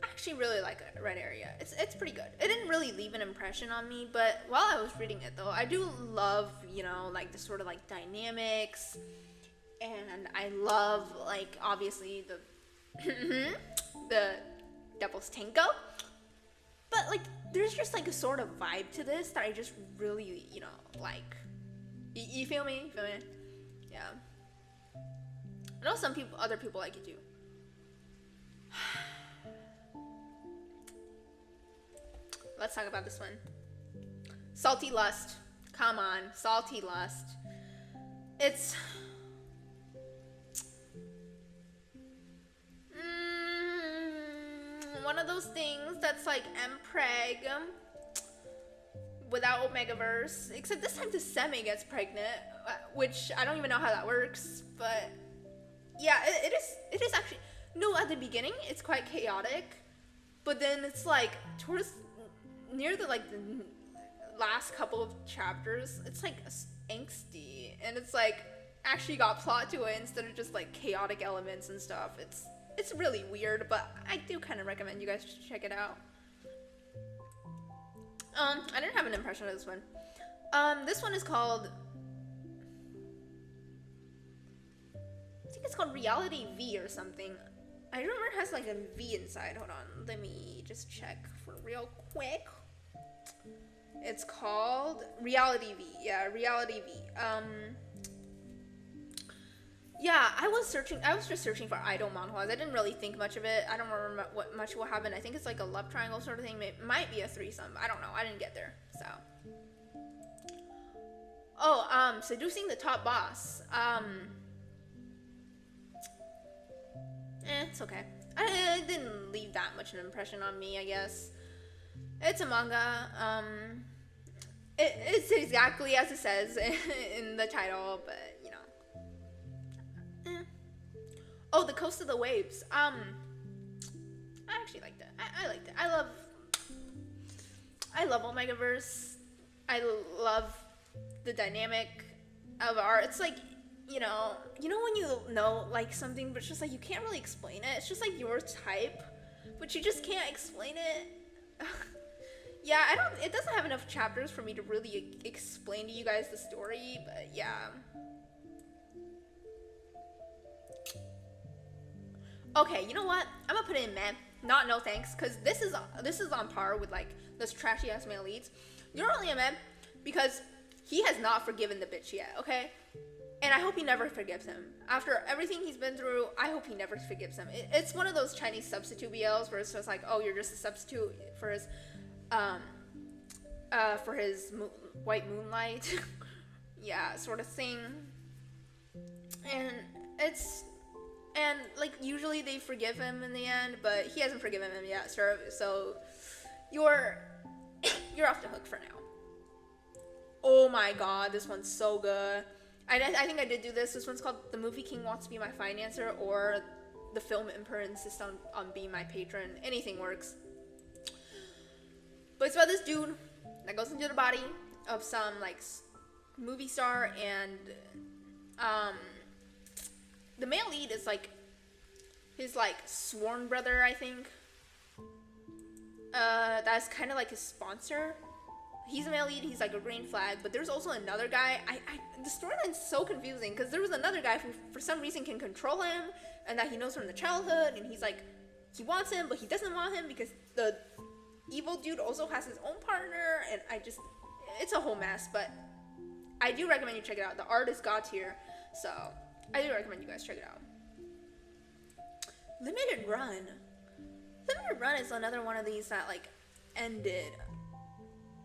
I actually really like Red Area. It's pretty good. It didn't really leave an impression on me, but while I was reading it though, I do love, you know, like the sort of like dynamics, and I love, like, obviously the Devil's Tango. But, like, there's just, like, a sort of vibe to this that I just really, you know, like. You feel me? Yeah. I know other people like it too. Let's talk about this one. Salty Lust. Come on, Salty Lust. It's one of those things that's like Mpreg without Omegaverse, except this time the Semi gets pregnant, which I don't even know how that works, but yeah, it is actually, no, at the beginning it's quite chaotic, but then it's like towards near the last couple of chapters, it's like angsty, and it's like actually got plot to it instead of just like chaotic elements and stuff. It's really weird, but I do kind of recommend you guys check it out. I didn't have an impression of this one. This one is called, I think it's called Reality V or something. I remember it has like a V inside. Hold on, let me just check for real quick. It's called Reality V. Yeah, Reality V. Yeah, I was just searching for idol manhwas. I didn't really think much of it. I don't remember what happened. I think it's like a love triangle sort of thing. It might be a threesome. I don't know. I didn't get there. So. Oh, seducing the top boss. It's okay. It didn't leave that much of an impression on me, I guess. It's a manga. It's exactly as it says in the title, but you know. Oh, the Coast of the Waves. I actually liked it. I liked it. I love Omegaverse. I love the dynamic of art. It's like, you know when you know like something, but it's just like you can't really explain it. It's just like your type, but you just can't explain it. Yeah, it doesn't have enough chapters for me to really explain to you guys the story, but yeah. Okay, you know what? I'm gonna put it in meh, not no thanks, because this is on par with like those trashy ass male leads. You're only a meh because he has not forgiven the bitch yet, okay? And I hope he never forgives him. After everything he's been through, I hope he never forgives him. It's one of those Chinese substitute BLs where it's just like, oh, you're just a substitute for his white moonlight, yeah, sort of thing. And like usually they forgive him in the end, but he hasn't forgiven him yet, so you're off the hook for now. Oh my god, this one's so good. I think I did do this. This one's called The Movie King Wants to Be My Financer, or The Film Emperor Insists on Being My Patron. Anything works. But it's about this dude that goes into the body of some like movie star, and the male lead is like his like sworn brother, I think. That's kind of like his sponsor. He's a male lead, he's like a green flag, but there's also another guy. The storyline's so confusing because there was another guy who for some reason can control him, and that he knows from the childhood, and he's like, he wants him, but he doesn't want him because the evil dude also has his own partner, and it's a whole mess, but I do recommend you check it out. The art is god tier, so I do recommend you guys check it out. Limited Run. Limited Run is another one of these that like ended.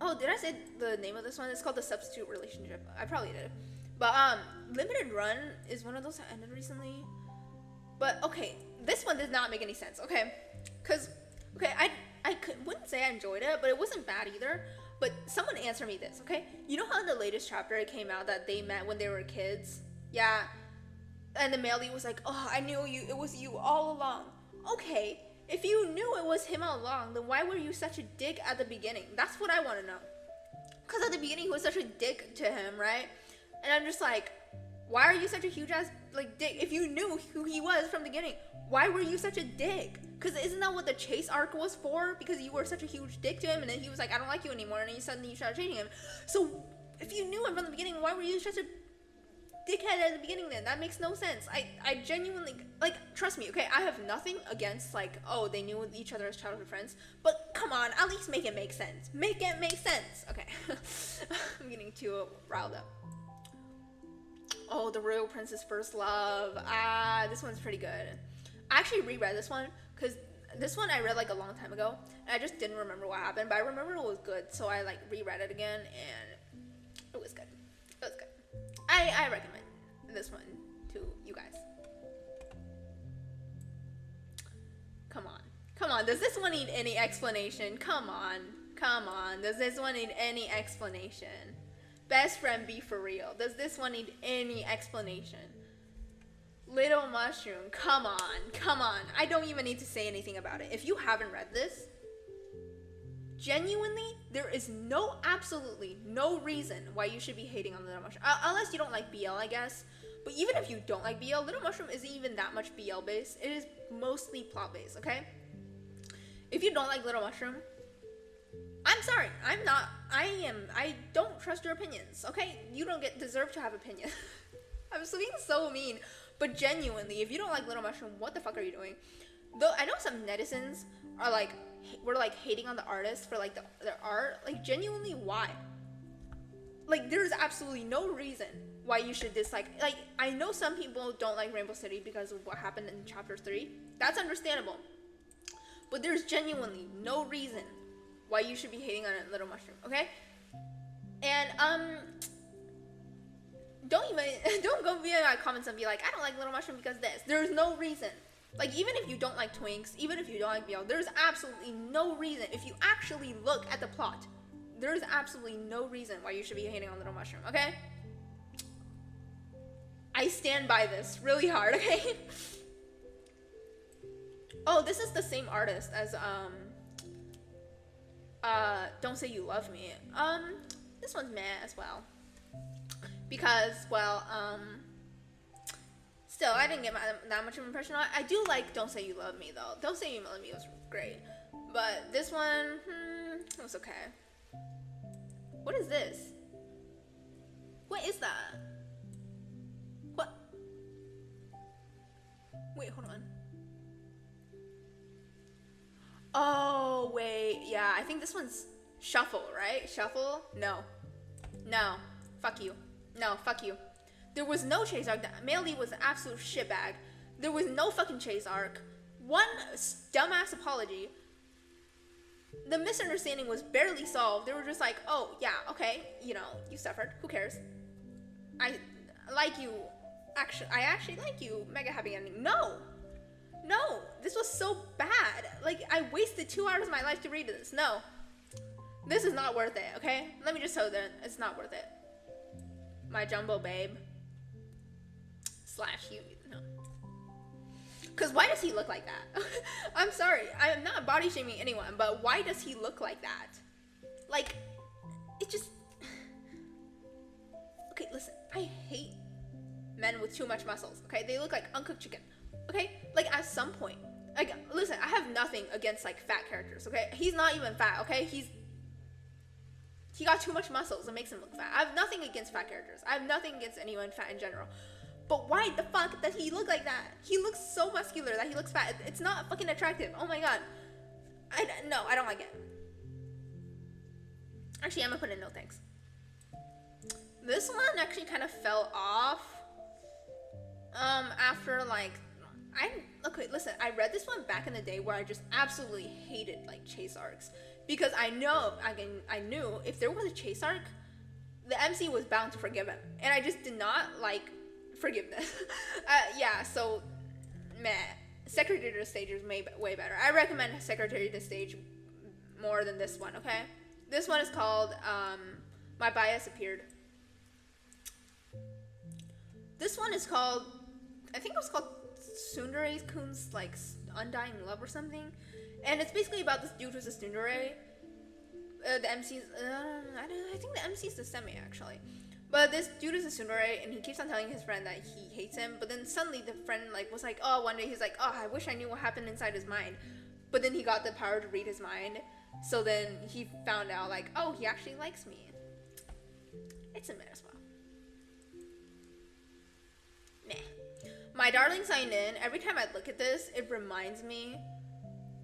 Oh, did I say the name of this one? It's called The Substitute Relationship. I probably did. But Limited Run is one of those that ended recently. But okay, this one did not make any sense. Okay, I wouldn't say I enjoyed it, but it wasn't bad either. But someone answer me this, okay? You know how in the latest chapter it came out that they met when they were kids? Yeah. And the male lead was like, oh, I knew you. It was you all along. Okay. If you knew it was him all along, then why were you such a dick at the beginning? That's what I want to know. Because at the beginning, he was such a dick to him, right? And I'm just like, why are you such a huge ass like dick? If you knew who he was from the beginning, why were you such a dick? Because isn't that what the chase arc was for? Because you were such a huge dick to him, and then he was like, I don't like you anymore, and then suddenly you started chasing him. So if you knew him from the beginning, why were you such a dickhead at the beginning then? That makes no sense. I genuinely, like, trust me, okay, I have nothing against, like, oh, they knew each other as childhood friends, but come on, at least make it make sense. Make it make sense. Okay. I'm getting too riled up. Oh, The Royal Princess First Love. This one's pretty good. I actually reread this one, because this one I read like a long time ago, and I just didn't remember what happened, but I remember it was good, so I like reread it again, and it was good. It was good. I recommend this one to you guys. Come on. Does this one need any explanation? Come on. Does this one need any explanation? Best friend, be for real. Does this one need any explanation? Little Mushroom, come on. I don't even need to say anything about it. If you haven't read this, genuinely, there is absolutely no reason why you should be hating on Little Mushroom. Unless you don't like BL, I guess. But even if you don't like BL, Little Mushroom isn't even that much BL based. It is mostly plot based, okay? If you don't like Little Mushroom, I'm sorry. I don't trust your opinions, okay? You don't deserve to have opinions. I'm being so mean. But genuinely, if you don't like Little Mushroom, what the fuck are you doing? Though I know some netizens are like, we're like hating on the artist for like their art. Like, genuinely, why? Like, there's absolutely no reason why you should dislike. Like, I know some people don't like Rainbow City because of what happened in chapter 3. That's understandable. But there's genuinely no reason why you should be hating on Little Mushroom, okay? And don't go via my comments and be like, I don't like Little Mushroom because this. There's no reason. Like, even if you don't like Twinks, even if you don't like BL, there's absolutely no reason. If you actually look at the plot, there's absolutely no reason why you should be hating on Little Mushroom, okay? I stand by this really hard, okay? Oh, this is the same artist as, Don't Say You Love Me. This one's meh as well. Because, well, still, I didn't get that much of an impression on it. I do like Don't Say You Love Me, though. Don't Say You Love Me was great. But this one, it was okay. What is this? What is that? What? Wait, hold on. Oh, wait. Yeah, I think this one's Shuffle, right? Shuffle? No. Fuck you. No, fuck you. There was no chase arc. Melee was an absolute shitbag. There was no fucking chase arc. One dumbass apology. The misunderstanding was barely solved. They were just like, oh, yeah, okay, you suffered. Who cares? I like you. I actually like you. Mega happy ending. No, this was so bad. Like, I wasted 2 hours of my life to read this. No, this is not worth it, okay? Let me just tell you that it's not worth it. My jumbo babe. / you, no. Because why does he look like that? I'm sorry, I'm not body shaming anyone, but why does he look like that? Like, it just... Okay, listen, I hate men with too much muscles, okay? They look like uncooked chicken, okay? Like, at some point, like, listen, I have nothing against, like, fat characters, okay? He's not even fat, okay? He got too much muscles. It makes him look fat. I have nothing against fat characters. I have nothing against anyone fat in general. But why the fuck does he look like that? He looks so muscular that he looks fat. It's not fucking attractive. Oh my god. No, I don't like it. Actually, I'm gonna put in no thanks. This one actually kind of fell off. After like, okay, listen, I read this one back in the day where I just absolutely hated like chase arcs. Because I knew if there was a chase arc, the MC was bound to forgive him. And I just did not like forgiveness. Yeah, so, meh. Secretary to the Stage is way better. I recommend Secretary to the Stage more than this one, okay? This one is called, My Bias Appeared. This one is called, I think it was called Tsundere-kun's, like, Undying Love or something. And it's basically about this dude who's a tsundere. The MC's, I think the MC's the semi, actually. But this dude is a tsundere, and he keeps on telling his friend that he hates him. But then suddenly the friend, like, was like, oh, one day he's like, oh, I wish I knew what happened inside his mind. But then he got the power to read his mind. So then he found out, like, oh, he actually likes me. It's a meh as well. Meh. My Darling Signed In, every time I look at this, it reminds me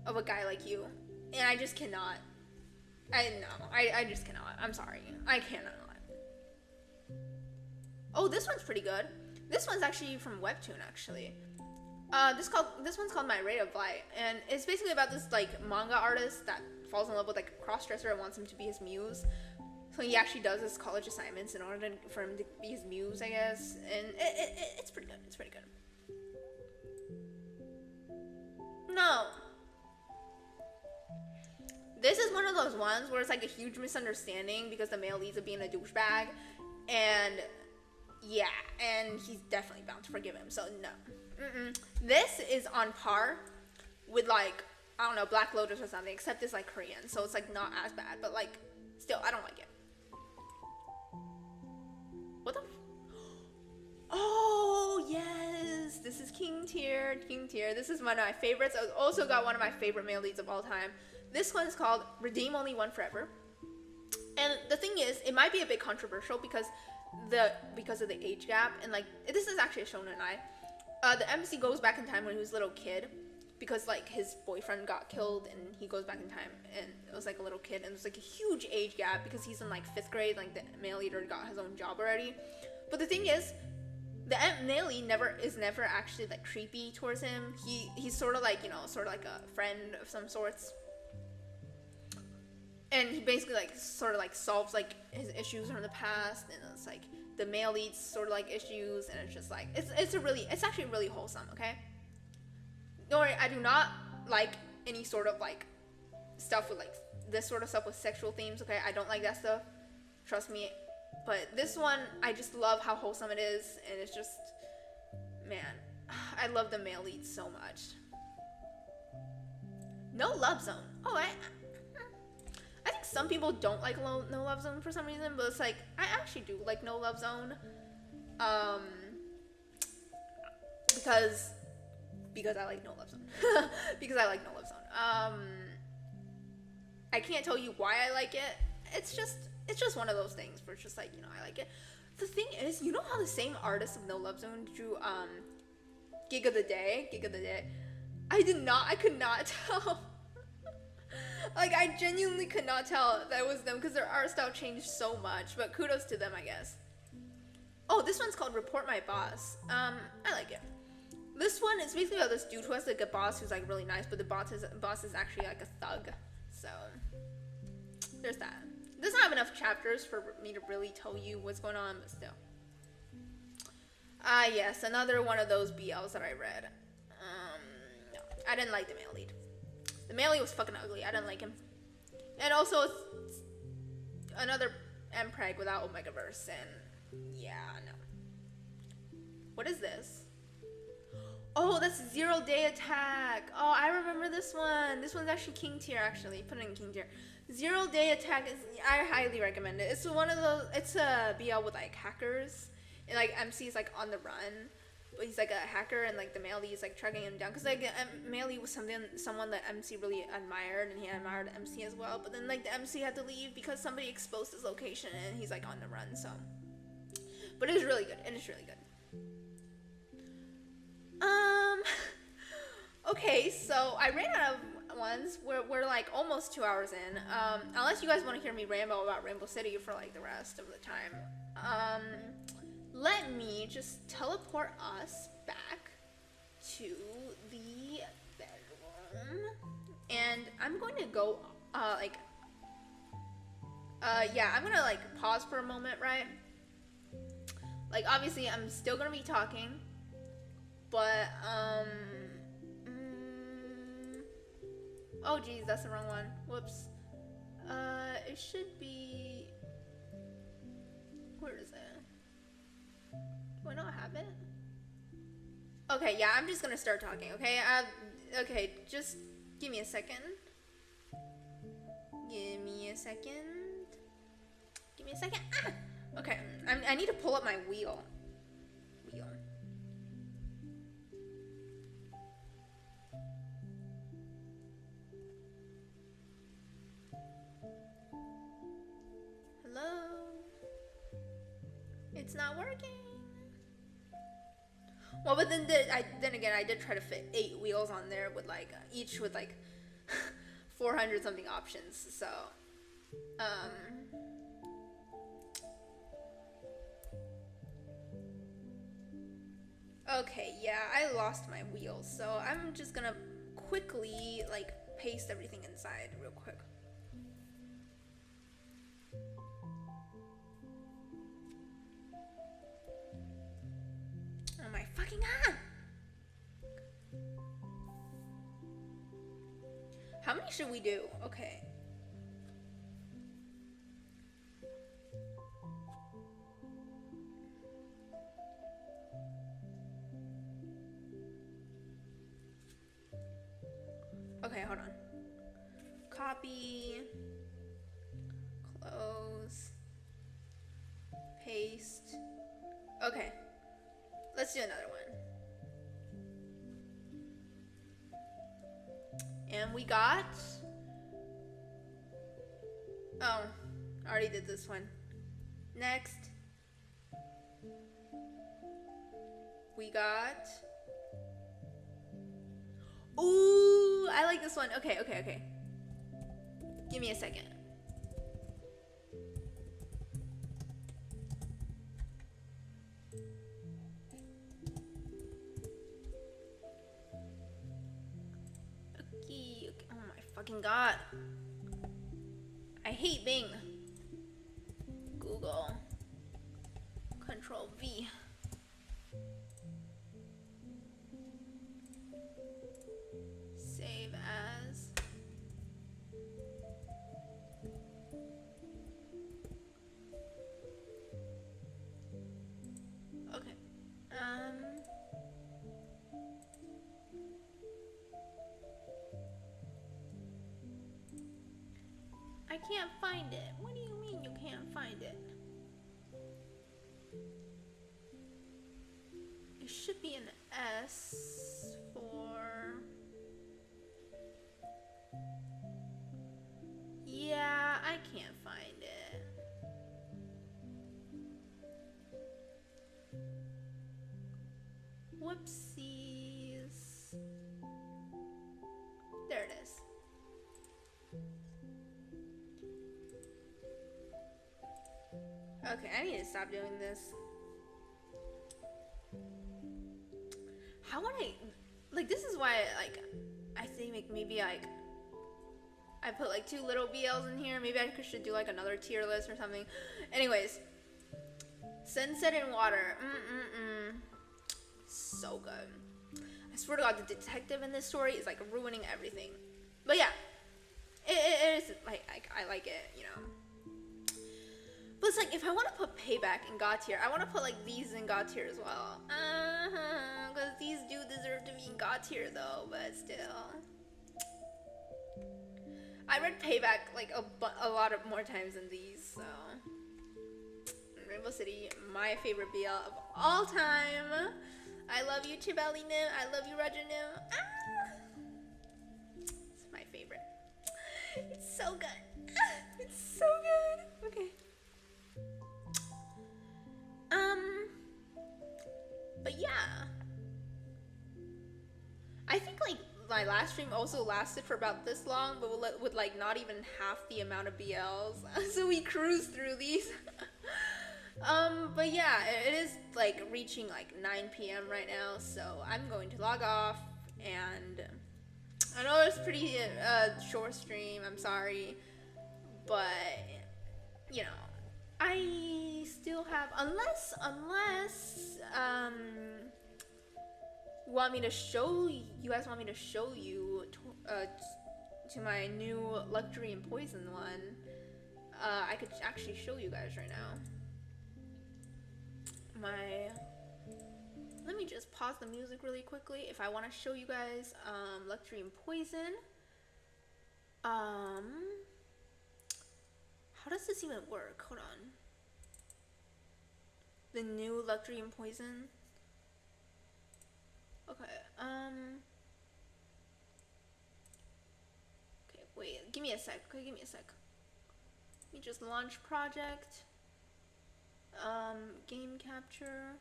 of a guy like you, and I just cannot. I just cannot. I'm sorry. I cannot. Oh, this one's pretty good. This one's actually from Webtoon, actually. This one's called My Ray of Light, and it's basically about this like manga artist that falls in love with like a cross-dresser and wants him to be his muse. So he actually does his college assignments in order for him to be his muse, I guess. And it's pretty good. It's pretty good. No. This is one of those ones where it's like a huge misunderstanding because the male leads are being a douchebag, and yeah, and he's definitely bound to forgive him. So no. This is on par with like, I don't know, Black Lotus or something, except it's like Korean, so it's like not as bad, but like still I don't like it. What the oh yes, this is King Tier. This is one of my favorites. I also got one of my favorite male leads of all time. This one's called Redeem Only One Forever, and the thing is, it might be a bit controversial because of the age gap, and like this is actually a shonen ai. The MC goes back in time when he was a little kid because like his boyfriend got killed, and he goes back in time and it was like a little kid, and there's like a huge age gap because he's in like 5th grade, like the male leader got his own job already. But the thing is, the male lead is never actually like creepy towards him. He's sort of like, you know, sort of like a friend of some sorts. And he basically like sort of like solves like his issues from the past, and it's like the male lead's sort of like issues, and it's just like it's actually really wholesome. Okay, don't worry, I do not like any sort of like stuff with like this sort of stuff with sexual themes. Okay, I don't like that stuff, trust me. But this one, I just love how wholesome it is, and it's just, man, I love the male lead so much. No Love Zone. Oh, I think some people don't like No Love Zone for some reason, but it's like, I actually do like No Love Zone. Because I like No Love Zone. Because I like No Love Zone. I can't tell you why I like it. It's just one of those things where it's just like, you know, I like it. The thing is, you know how the same artist of No Love Zone drew Gig of the Day? I could not tell. Like, I genuinely could not tell that was them because their art style changed so much, but kudos to them, I guess. Oh, this one's called Report My Boss. I like it. This one is basically about this dude who has like a boss who's like really nice, but the boss is actually like a thug. So there's that. It doesn't have enough chapters for me to really tell you what's going on, but still. Yes, another one of those BLs that I read. No, I didn't like the male lead. The male lead was fucking ugly. I didn't like him. And also, it's another MPreg without Omegaverse, and yeah, no. What is this? Oh, that's 0 Day Attack. Oh, I remember this one. This one's actually King Tier, actually. Put it in King Tier. 0 Day Attack is, I highly recommend it. It's one of those, it's a BL with like hackers, and like MC is like on the run, but he's like a hacker, and like the male lead is like tracking him down, because like male lead was someone that MC really admired, and he admired MC as well, but then like the MC had to leave because somebody exposed his location, and he's like on the run. So, but it is really good. It is really good. Okay, so I ran out of ones. We're like almost 2 hours in. Unless you guys want to hear me ramble about Rainbow City for like the rest of the time. Let me just teleport us back to the bedroom, and I'm going to go yeah, I'm gonna like pause for a moment, right? Like obviously I'm still gonna be talking, but oh geez, that's the wrong one. Whoops. It should be, where is it? Do I not have it? Okay, yeah, I'm just gonna start talking, okay? Okay, just give me a second. Give me a second. Ah! Okay, I need to pull up my wheel. Hello? It's not working. Well, but then again, I did try to fit 8 wheels on there with like each with like 400 something options. So, Okay, yeah, I lost my wheels, so I'm just gonna quickly like paste everything inside real quick. Oh my fucking god! How many should we do? Okay. Okay, hold on. Copy, close, paste. Okay, let's do another one. And we got, oh, I already did this one. Next, we got, ooh, I like this one. Okay, okay, okay. Give me a second. Okay, okay. Oh my fucking god. I hate Bing. Google. Control V. Save as. Okay. I can't find it. What do you mean you can't find it? It should be an S for... Yeah, I can't find it. Whoopsies. There it is. Okay, I need to stop doing this. How would I, like, this is why, like, I think like maybe like I put like 2 little BLs in here. Maybe I should do like another tier list or something. Anyways, Sunset in Water. So good. I swear to God, the detective in this story is like ruining everything. But yeah, it is like I like it, you know. But it's like, if I want to put Payback in God tier, I want to put like these in God tier as well. Because these do deserve to be in God tier though, but still. I read Payback like a lot of more times than these, so. Rainbow City, my favorite BL of all time. I love you, Chibeli Nim. I love you, Roger Nim. It's my favorite. It's so good. It's so good. Okay. But yeah, I think like my last stream also lasted for about this long, but with like not even half the amount of BLs. So we cruised through these. But yeah, it is like reaching like 9 p.m. right now, so I'm going to log off. And I know it's pretty short stream. I'm sorry, but you know, I still have, unless want me to show you guys want me to show you to my new Luxury and Poison one. I could actually show you guys right now. Let me just pause the music really quickly if I want to show you guys Luxury and Poison. How does this even work? Hold on. The new Luxury and Poison. Okay, okay, wait, give me a sec, okay, give me a sec. Let me just launch project. Game capture.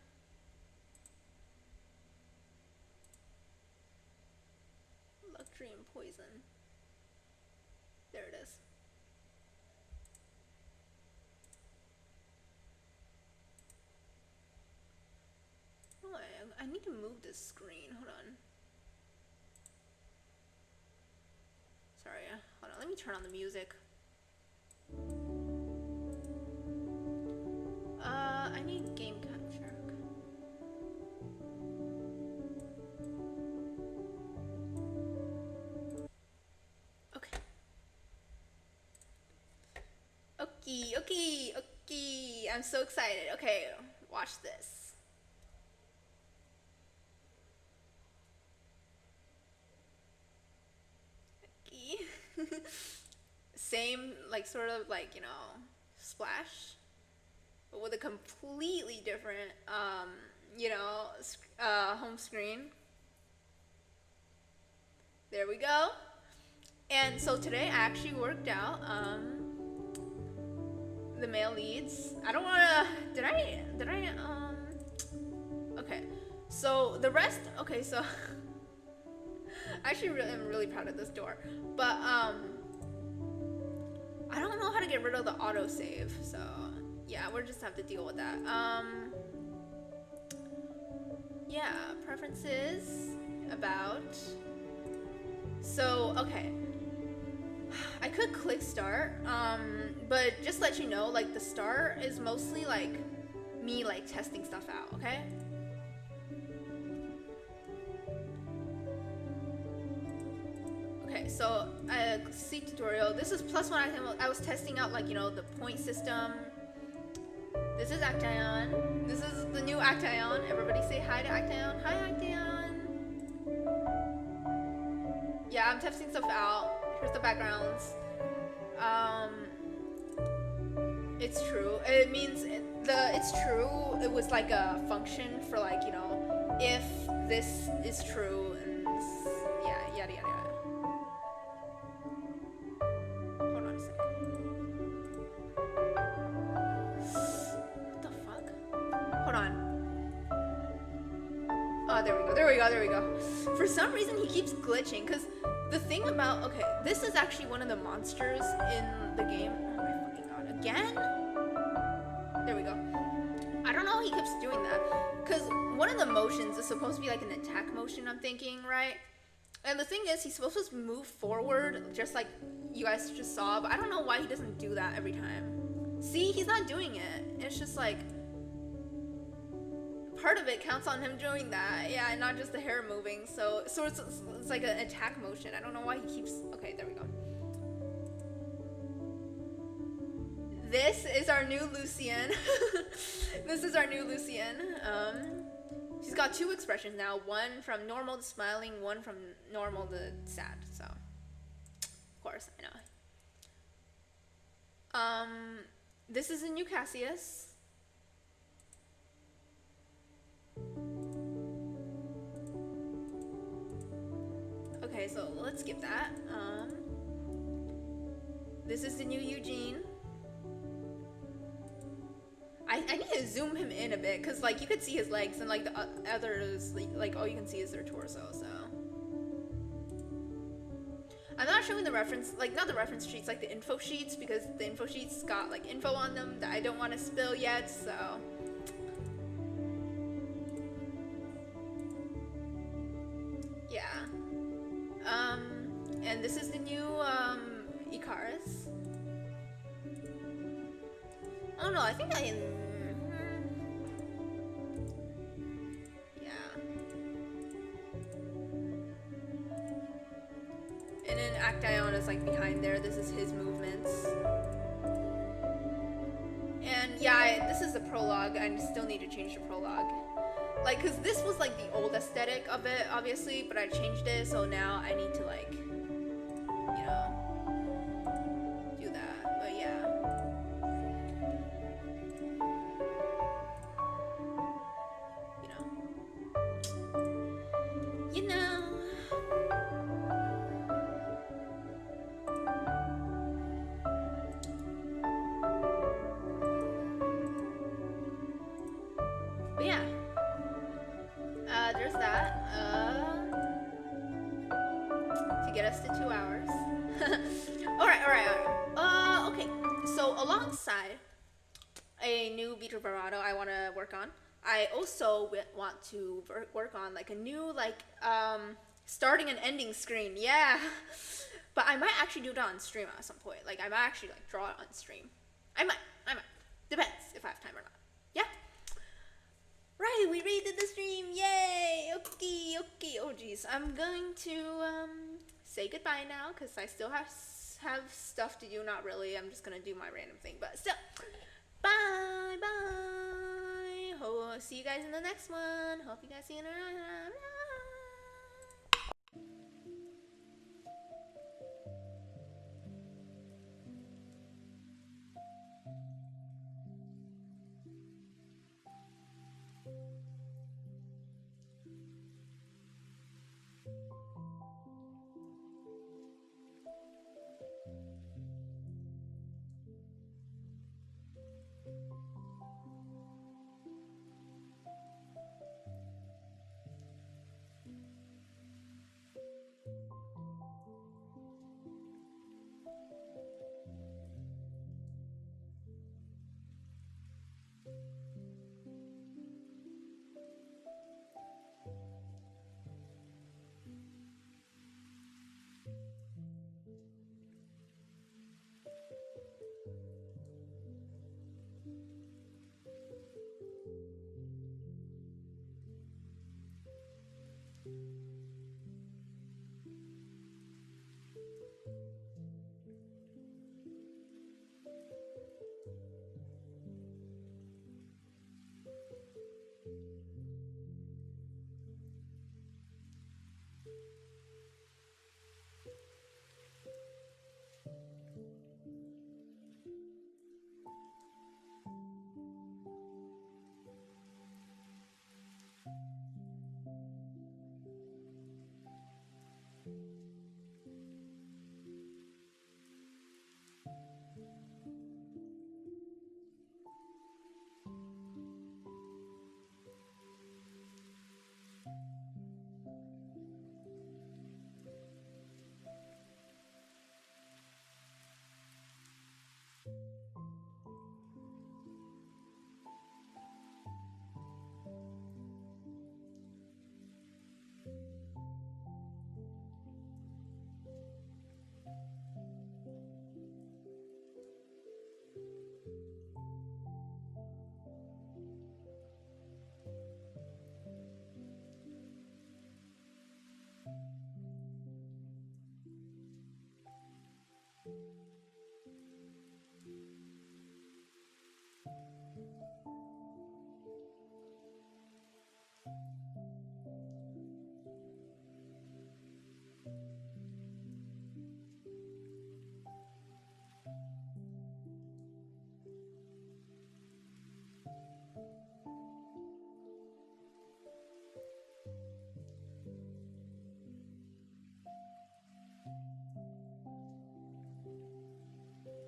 Luxury and Poison. There it is. Oh, I need to move this screen. Hold on. Sorry, hold on. Let me turn on the music. I need game capture. Okay. Okay. I'm so excited. Okay, watch this. Okay. Same, like, sort of like, you know, splash, but with a completely different, you know, home screen. There we go. And so today I actually worked out, the male leads. I don't wanna, did I, okay. So the rest, okay, so, I actually am really proud of this door, but, I don't know how to get rid of the autosave, so yeah, we'll just have to deal with that. Yeah, preferences, about. So, okay. I could click start, but just let you know, like, the start is mostly like me like testing stuff out, okay? Okay, so see tutorial. This is +1 item. I was testing out, like, you know, the point system. This is Actaeon. This is the new Actaeon. Everybody say hi to Actaeon. Hi, Actaeon. Yeah, I'm testing stuff out. Here's the backgrounds. It's true. It means it's true. It was like a function for, like, you know, if this is true and this, yeah, yada yada yada. Hold on a second. What the fuck? Hold on. Oh, there we go. For some reason he keeps glitching, because the thing about, okay, this is actually one of the monsters in the game. Oh my fucking god, again? There we go. I don't know how he keeps doing that, because one of the motions is supposed to be like an attack motion, I'm thinking, right? And the thing is, he's supposed to move forward, just like you guys just saw, but I don't know why he doesn't do that every time. See, he's not doing it. It's just like, part of it counts on him doing that, yeah, and not just the hair moving. So it's like an attack motion. I don't know why he keeps. Okay, there we go. This is our new Lucian. This is our new Lucian. She's got 2 expressions now. One from normal to smiling. One from normal to sad. So, of course, I know. This is a new Cassius. Okay, so let's skip that. This is the new Eugene. I need to zoom him in a bit, because, like, you could see his legs, and, like, the others, like, all you can see is their torso, so. I'm not showing the reference, like, not the reference sheets, like the info sheets, because the info sheets got, like, info on them that I don't want to spill yet, so. Yeah. And this is the new, Icarus. Oh no, I think yeah. And then Actaeon is, like, behind there. This is his movements. And yeah, this is the prologue. I still need to change the prologue. Like, cause this was, like, the old aesthetic of it, obviously, but I changed it, so now I need to, like, you know, do that. But yeah. You know. But yeah. There's that. To get us to 2 hours. Alright. Okay. So alongside a new Beater Bravado I want to work on, I also want to work on like a new like starting and ending screen. Yeah. But I might actually do that on stream at some point. Like I might actually like draw it on stream. I might. Depends if I have time or not. Yeah. Right, we rated the stream. Yay. Okay. Oh geez. I'm going to say goodbye now because I still have stuff to do. Not really. I'm just gonna do my random thing. But still. Bye. See you guys in the next one. Hope you guys see you in the next one.